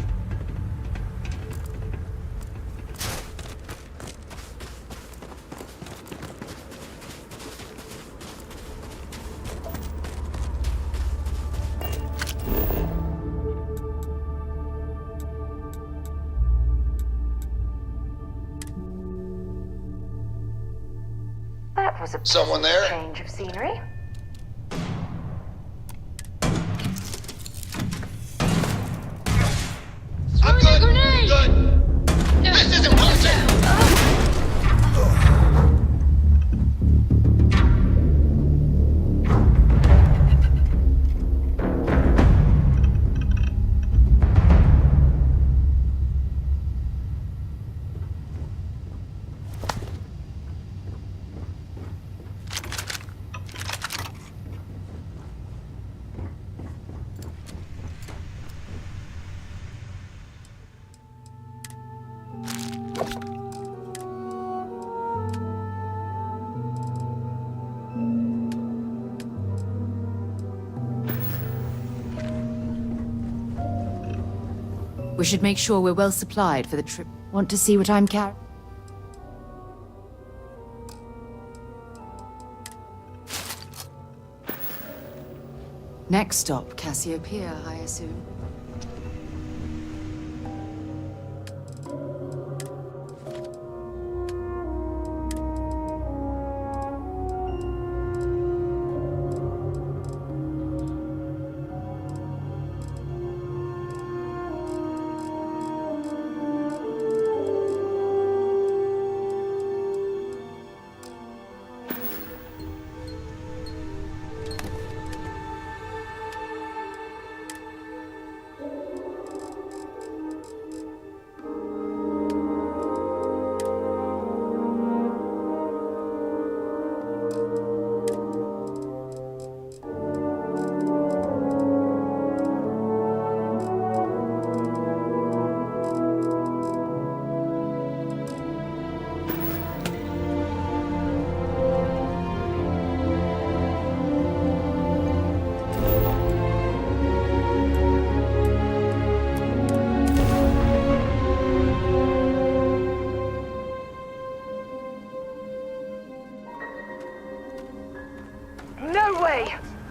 That was a Someone there? change of scenery. I'm good. Good. This isn't working. We should make sure we're well supplied for the trip. Want to see what I'm carrying? Next stop, Cassiopeia, I assume.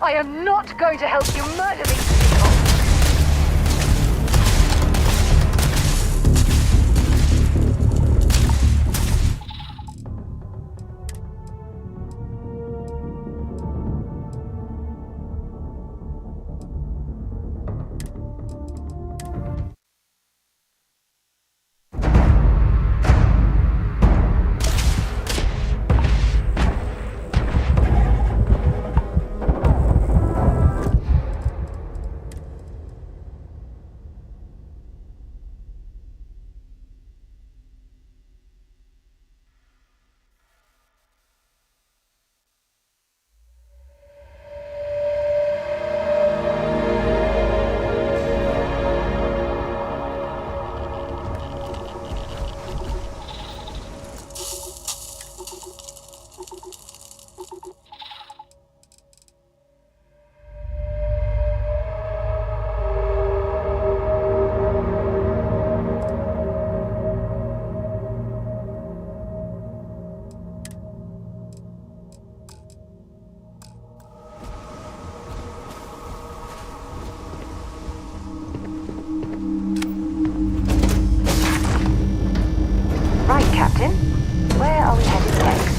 I am not going to help you murder these people. Right, Captain. Where are we headed next?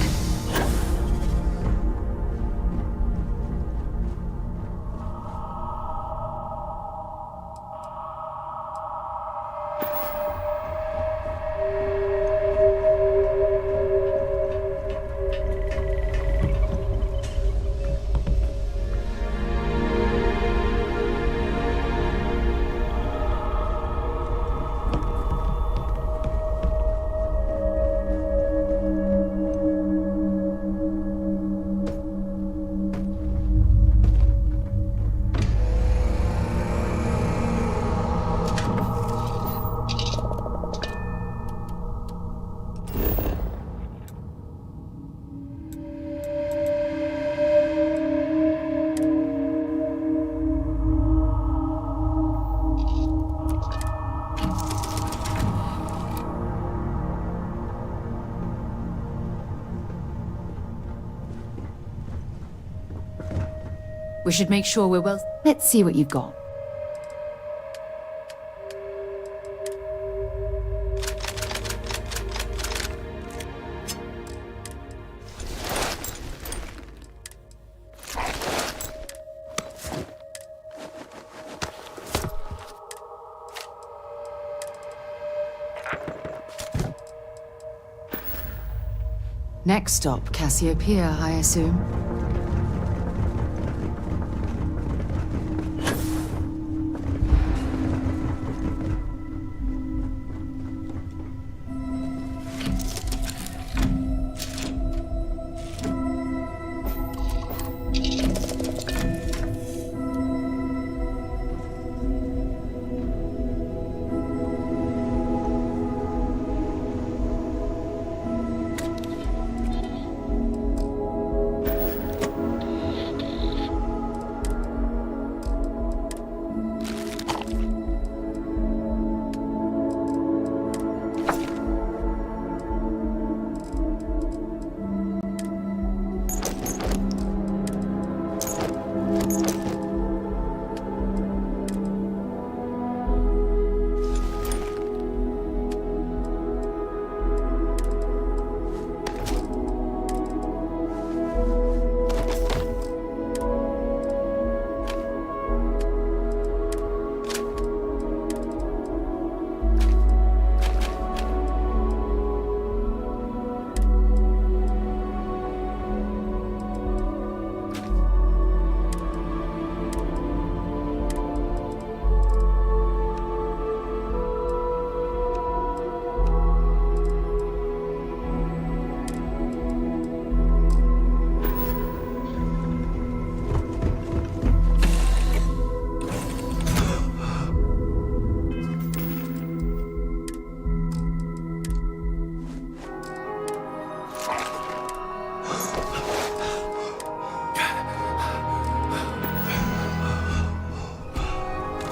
We should make sure we're well. Let's see what you've got. Next stop, Cassiopeia, I assume.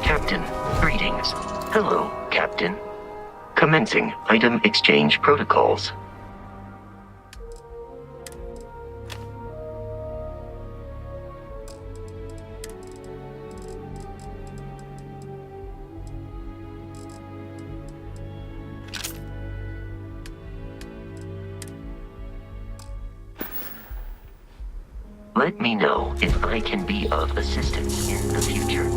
Captain, greetings. Hello, Captain. Commencing item exchange protocols. Let me know if I can be of assistance in the future.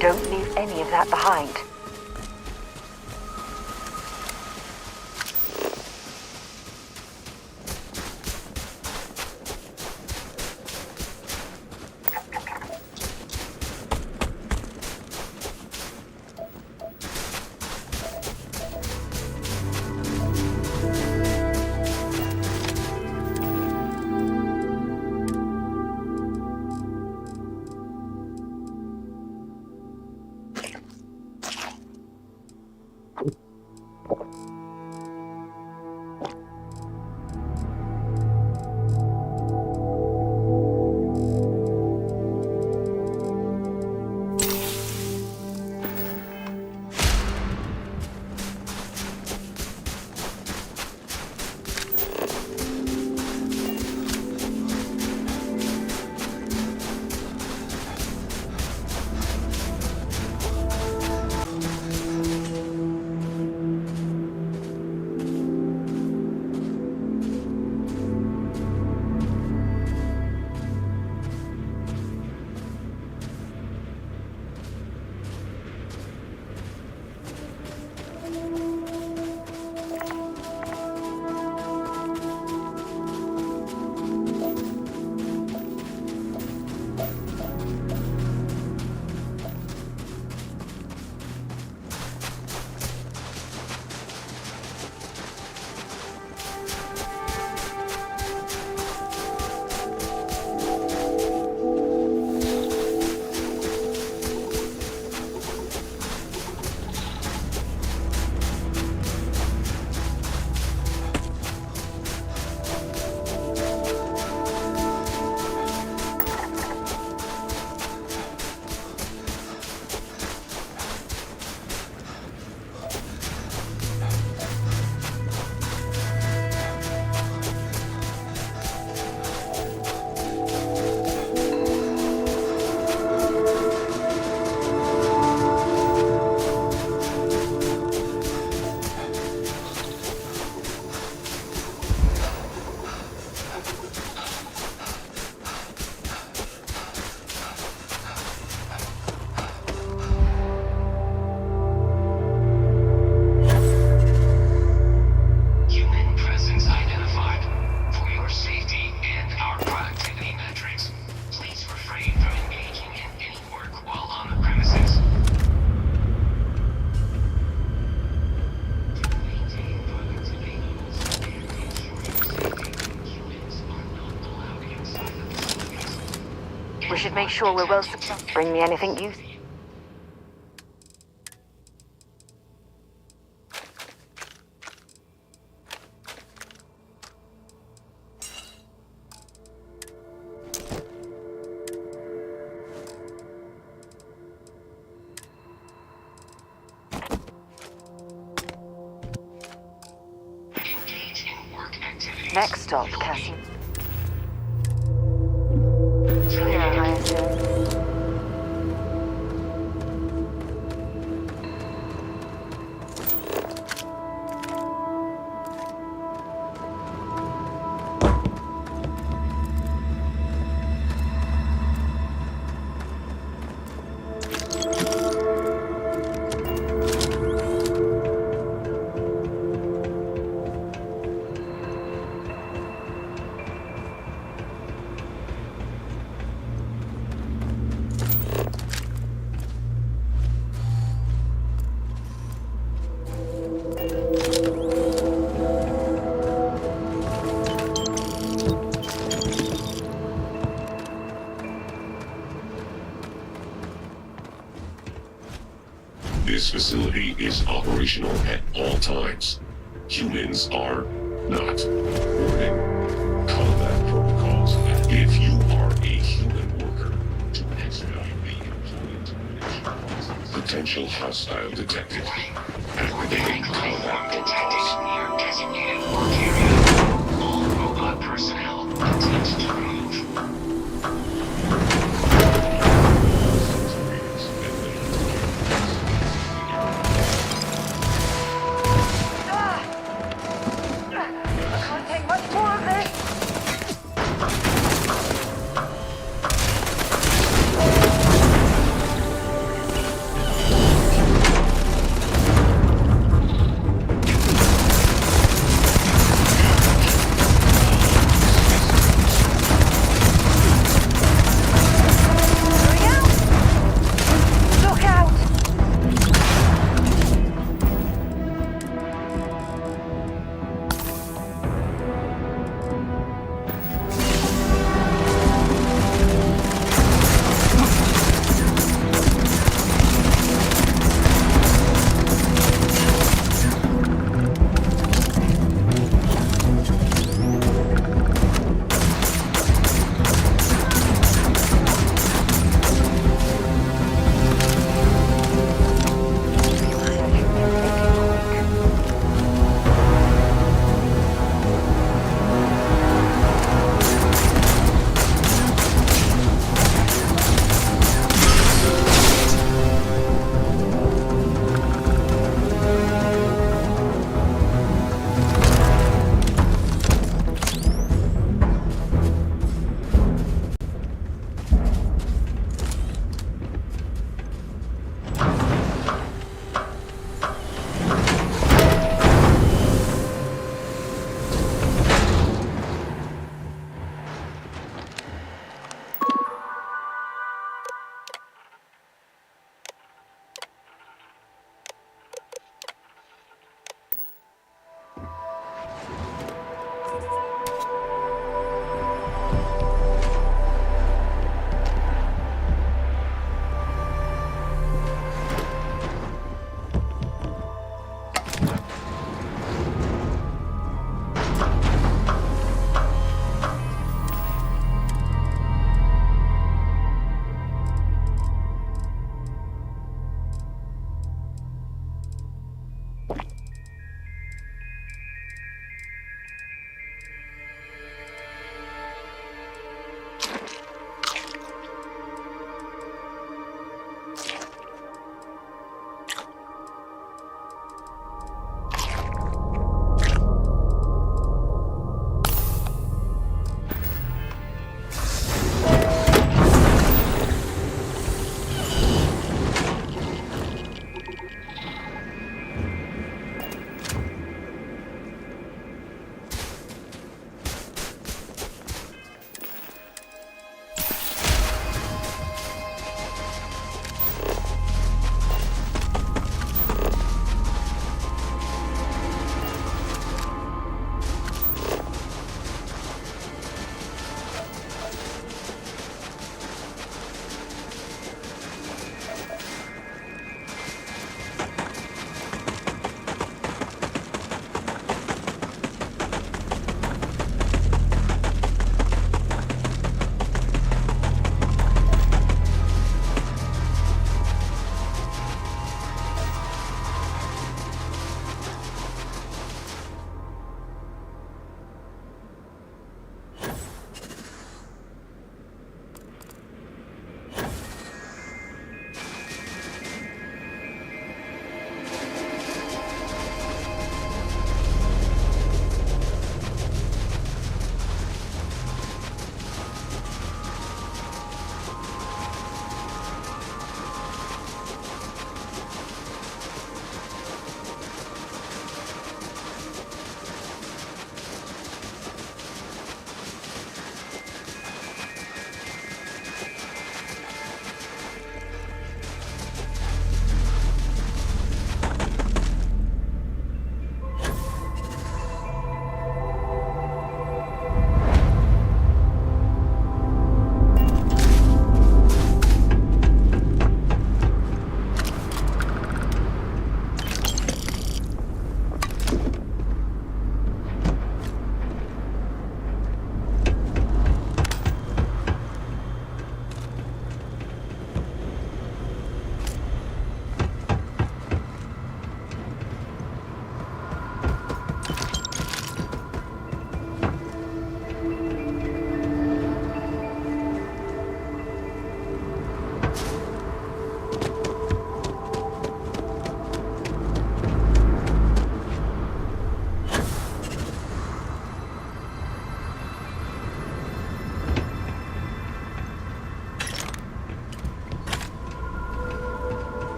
Don't leave any of that behind. We should make sure we're well supplied. Bring me anything you... Next stop, Cassie. Yeah, I assume. This facility is operational at all times. Humans are not. Warning. Combat protocols. If you are a human worker, to expedite the employment termination. Potential hostile detected. Activating combat protocols. Near designated work area. All robot personnel consent to move.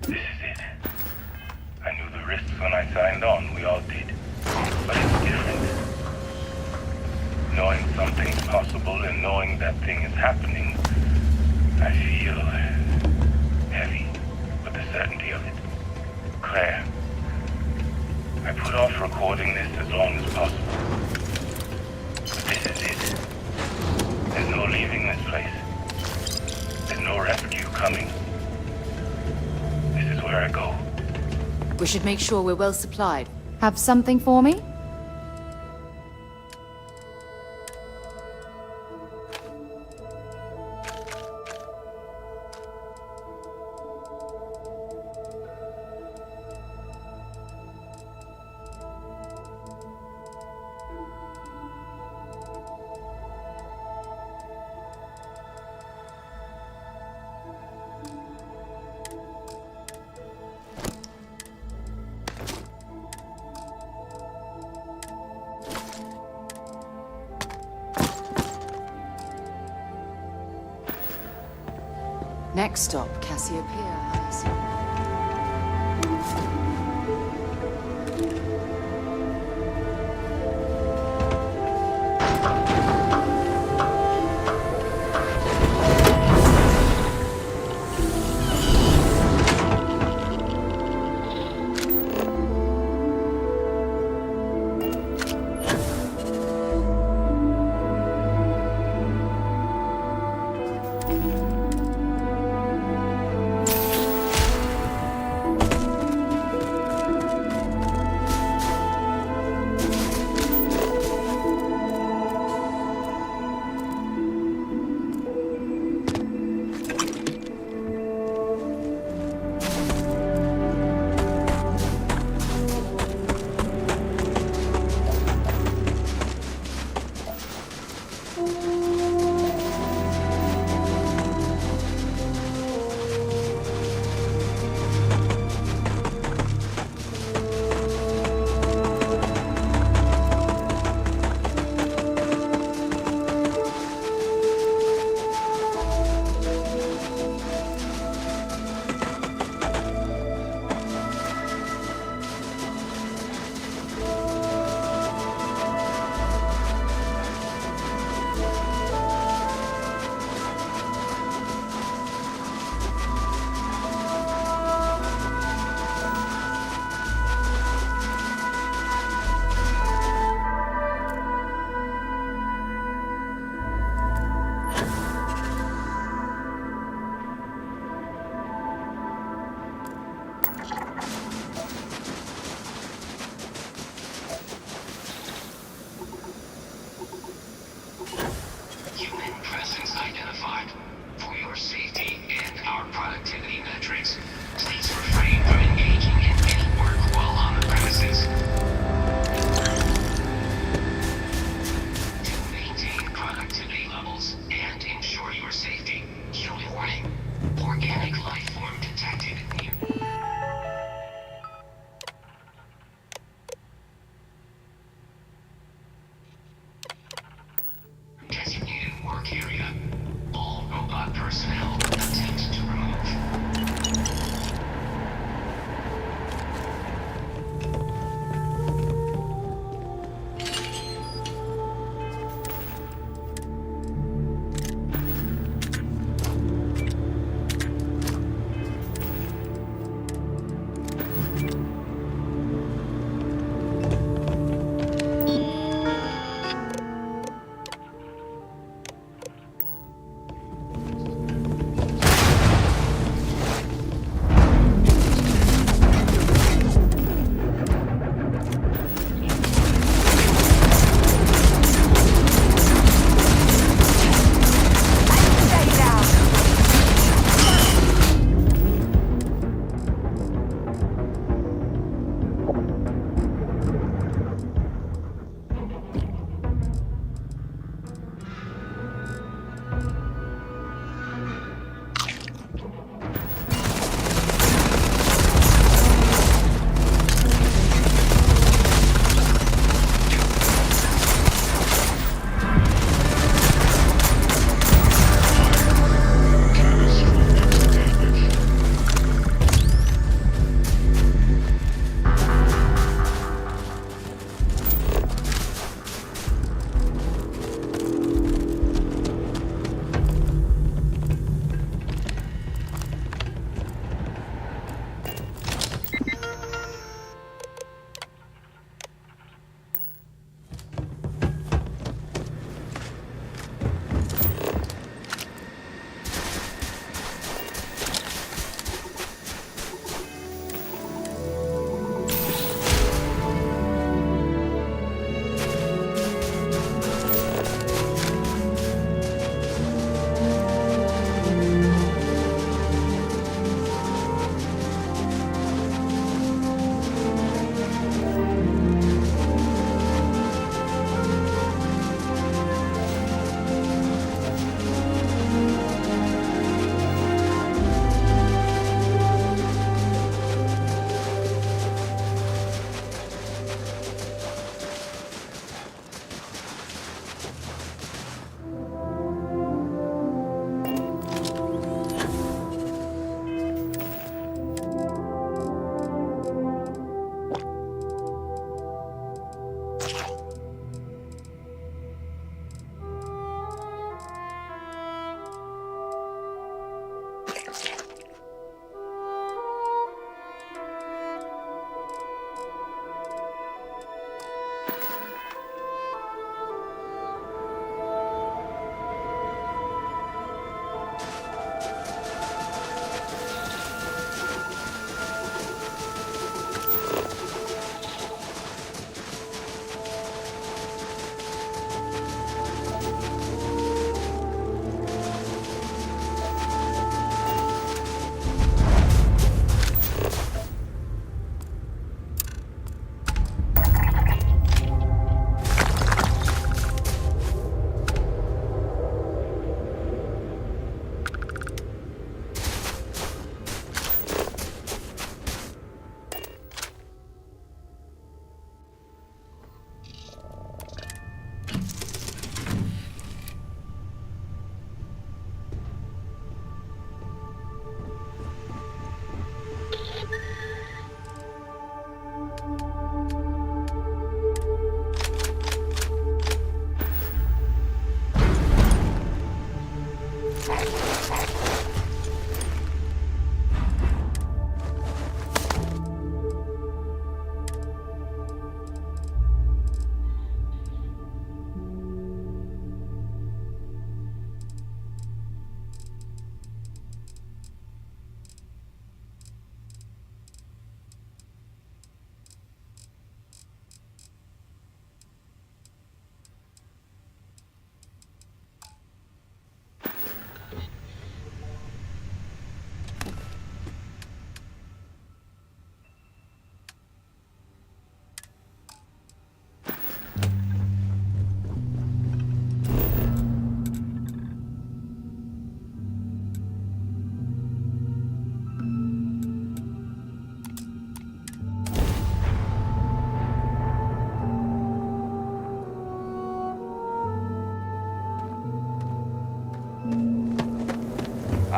This is it. I knew the risks when I signed on, we all did. But it's different. Knowing something's possible and knowing that thing is happening, I feel heavy with the certainty of it. Claire, I put off recording this as long as possible. But this is it. There's no leaving this place. There's no rescue coming. This is where I go. We should make sure we're well supplied. Have something for me? Next stop, Cassiopeia Heights.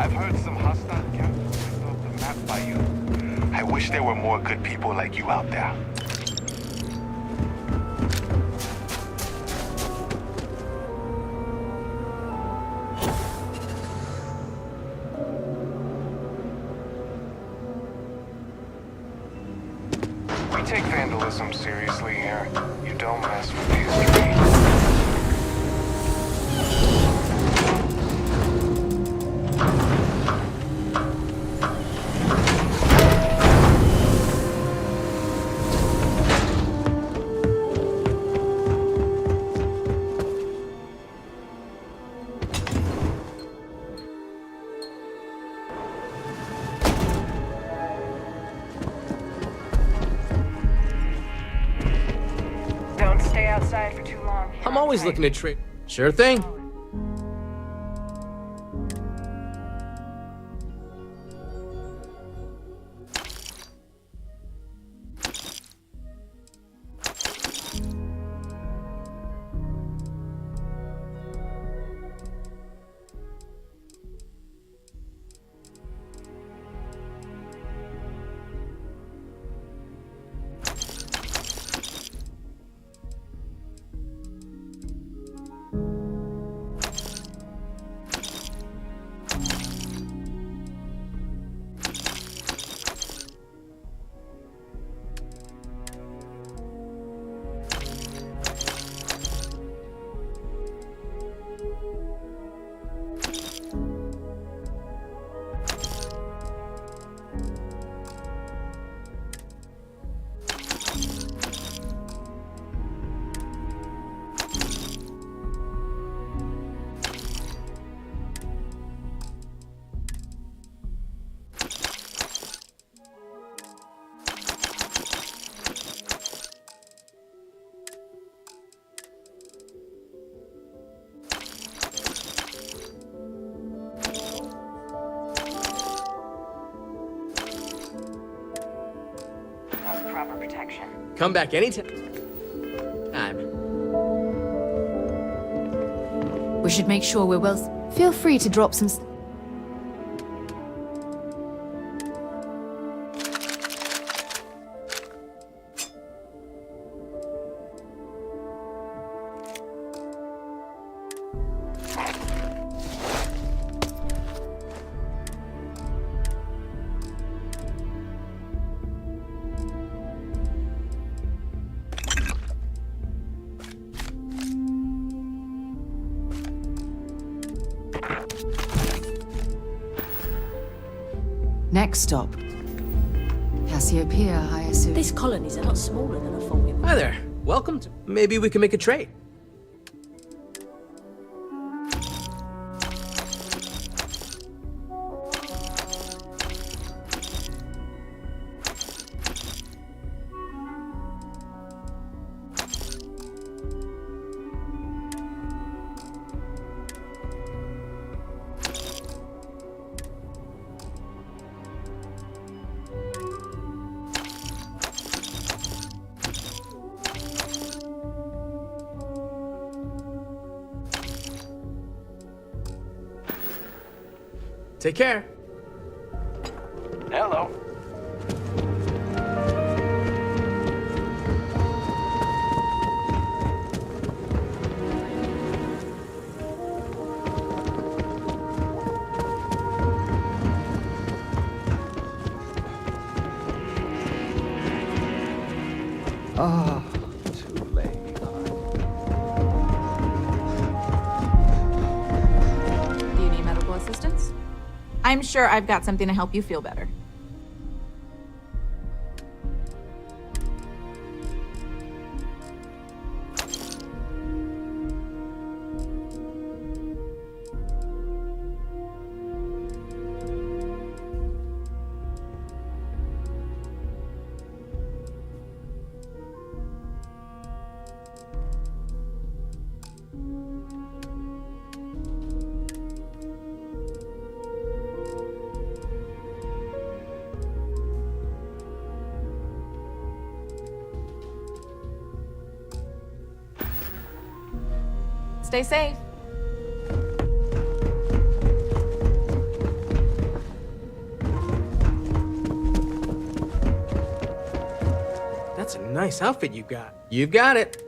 I've heard some hostile encounters picked off the map by you. I wish there were more good people like you out there. We take vandalism seriously here. You don't mess with history. Don't stay outside for too long. I'm always looking to trade. Sure thing. Proper protection. Come back anytime. We should make sure we're well. Feel free to drop some. Next stop. Cassiopeia, I assume. These colonies are not smaller than I thought we were. Hi there. Welcome to. Maybe we can make a trade. Take care. Hello. Ah, too late. Do you need medical assistance? I'm sure I've got something to help you feel better. Stay safe. That's a nice outfit you got. You've got it.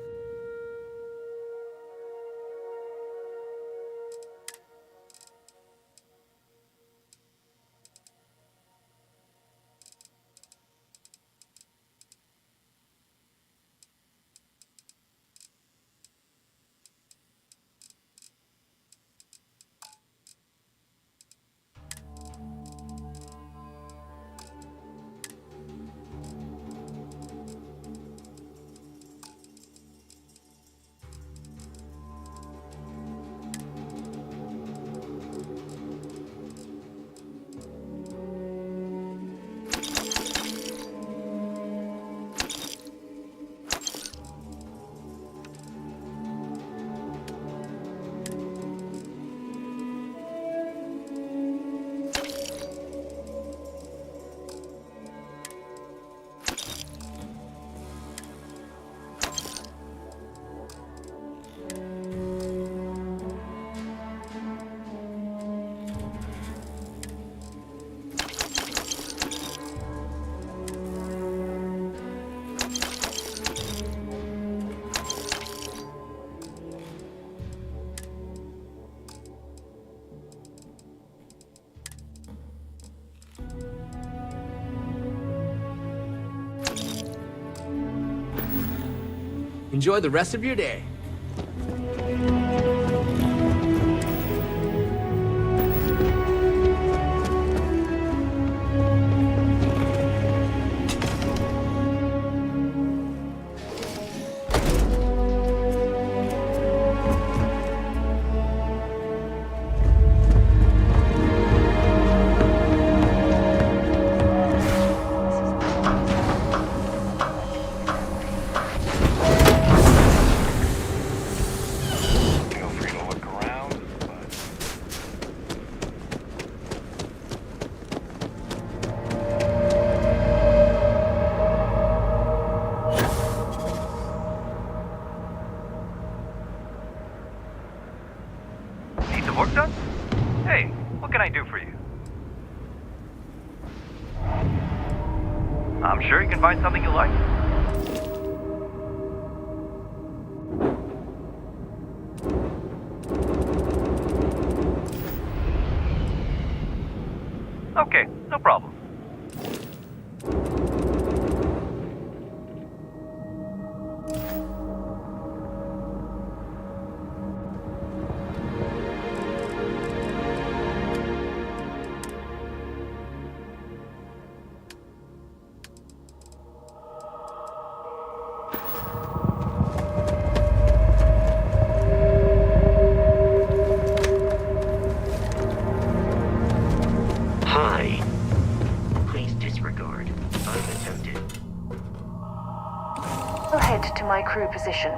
Enjoy the rest of your day. Work done? Hey, what can I do for you? I'm sure you can find something you like. Okay, no problem. Hi. Please disregard. Unattempted. We'll head to my crew position.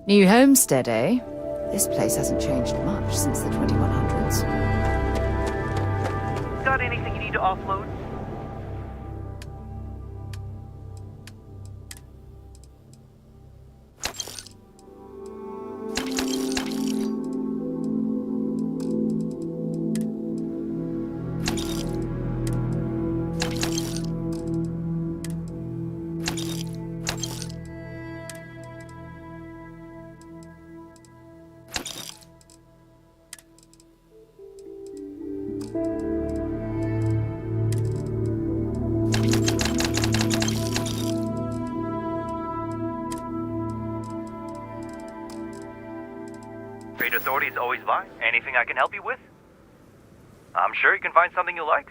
New homestead, eh? This place hasn't changed much since the 2100s. Got anything you need to offload? Trade authorities always buy. Anything I can help you with? I'm sure you can find something you like.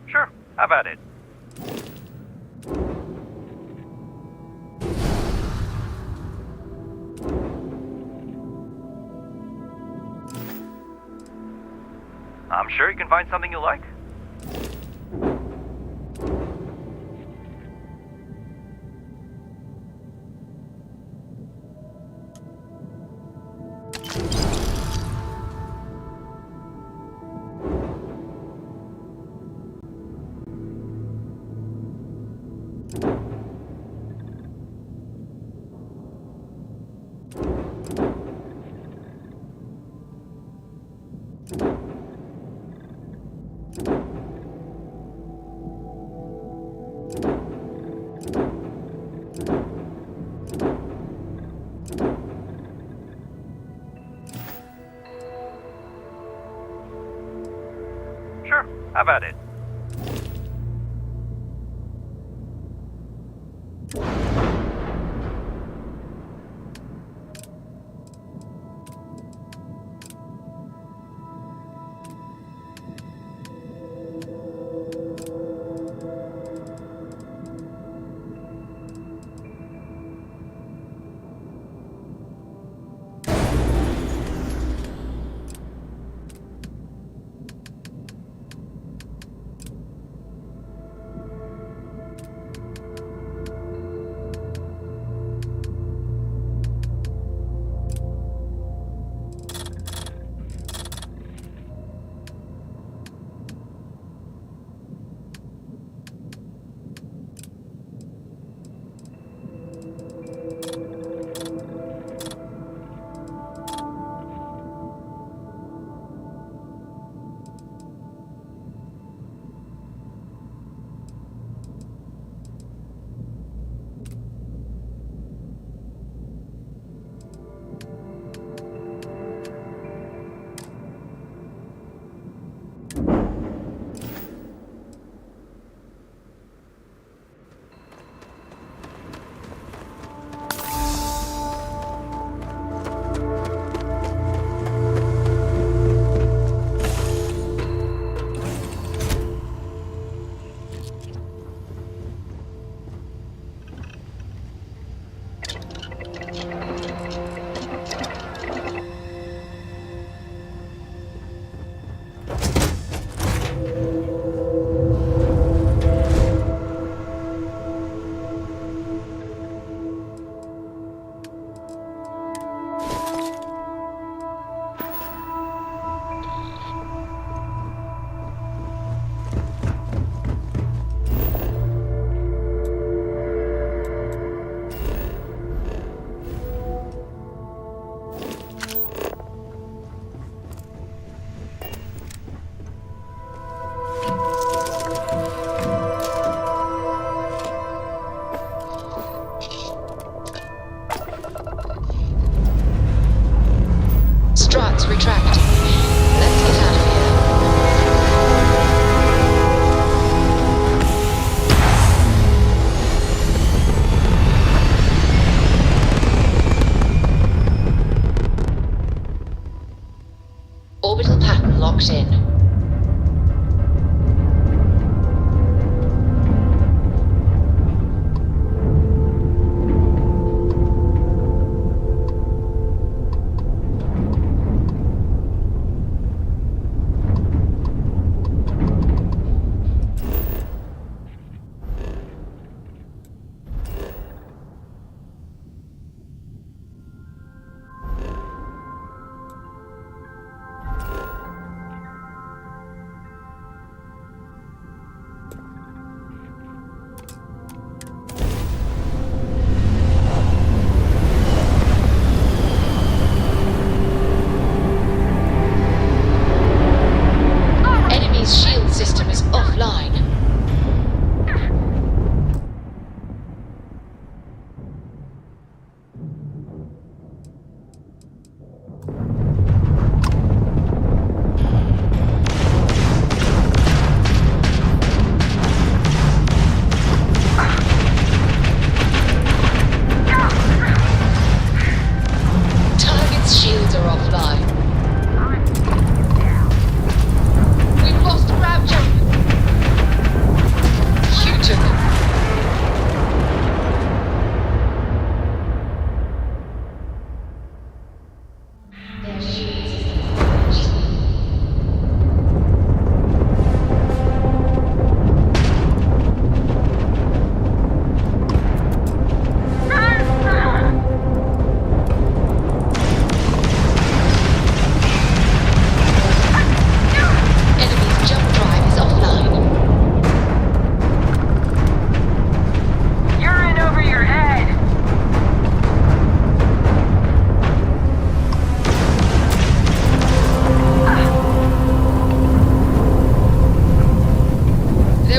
Sure, how about it? I'm sure you can find something you like. Sure, how about it?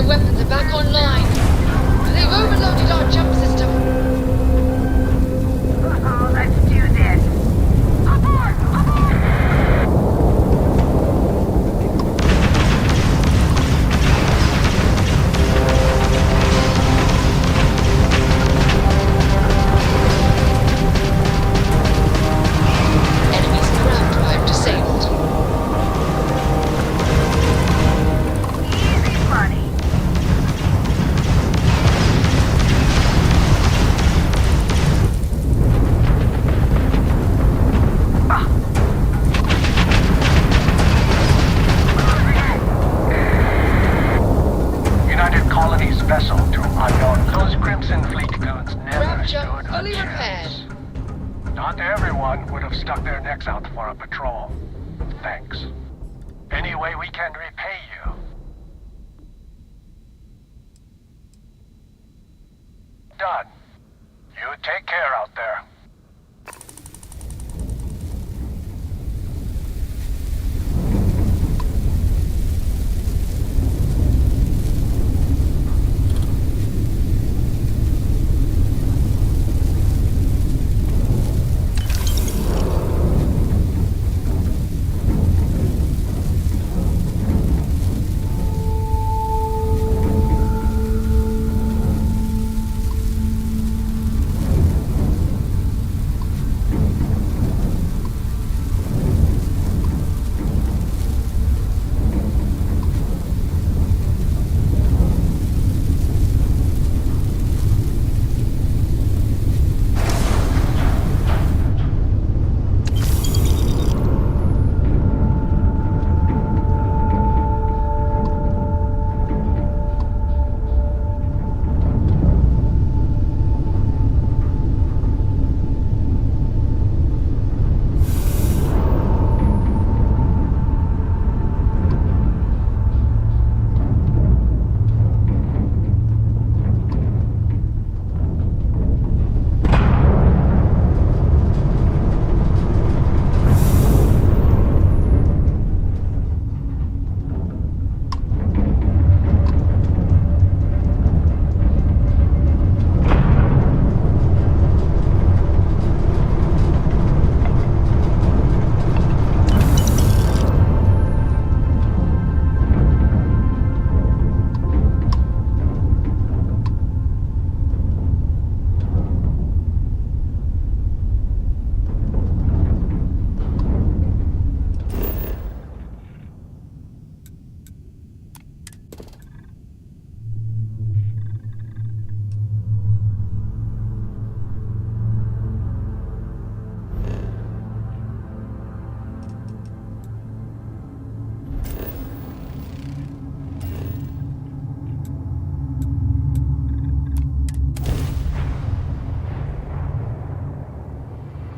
Their weapons are back online. They've overloaded our jump system. Let's do this. Aboard! Enemy's ground drive disabled. Easy money. United Colonies vessel to unknown. Those Crimson Fleet goons never Ramp stood jump a fully chance. repaired. Not everyone would have stuck their necks out for a patrol. Thanks. Any way we can repay you. Done. You take care out there.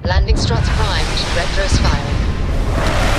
Landing struts primed. Retros firing.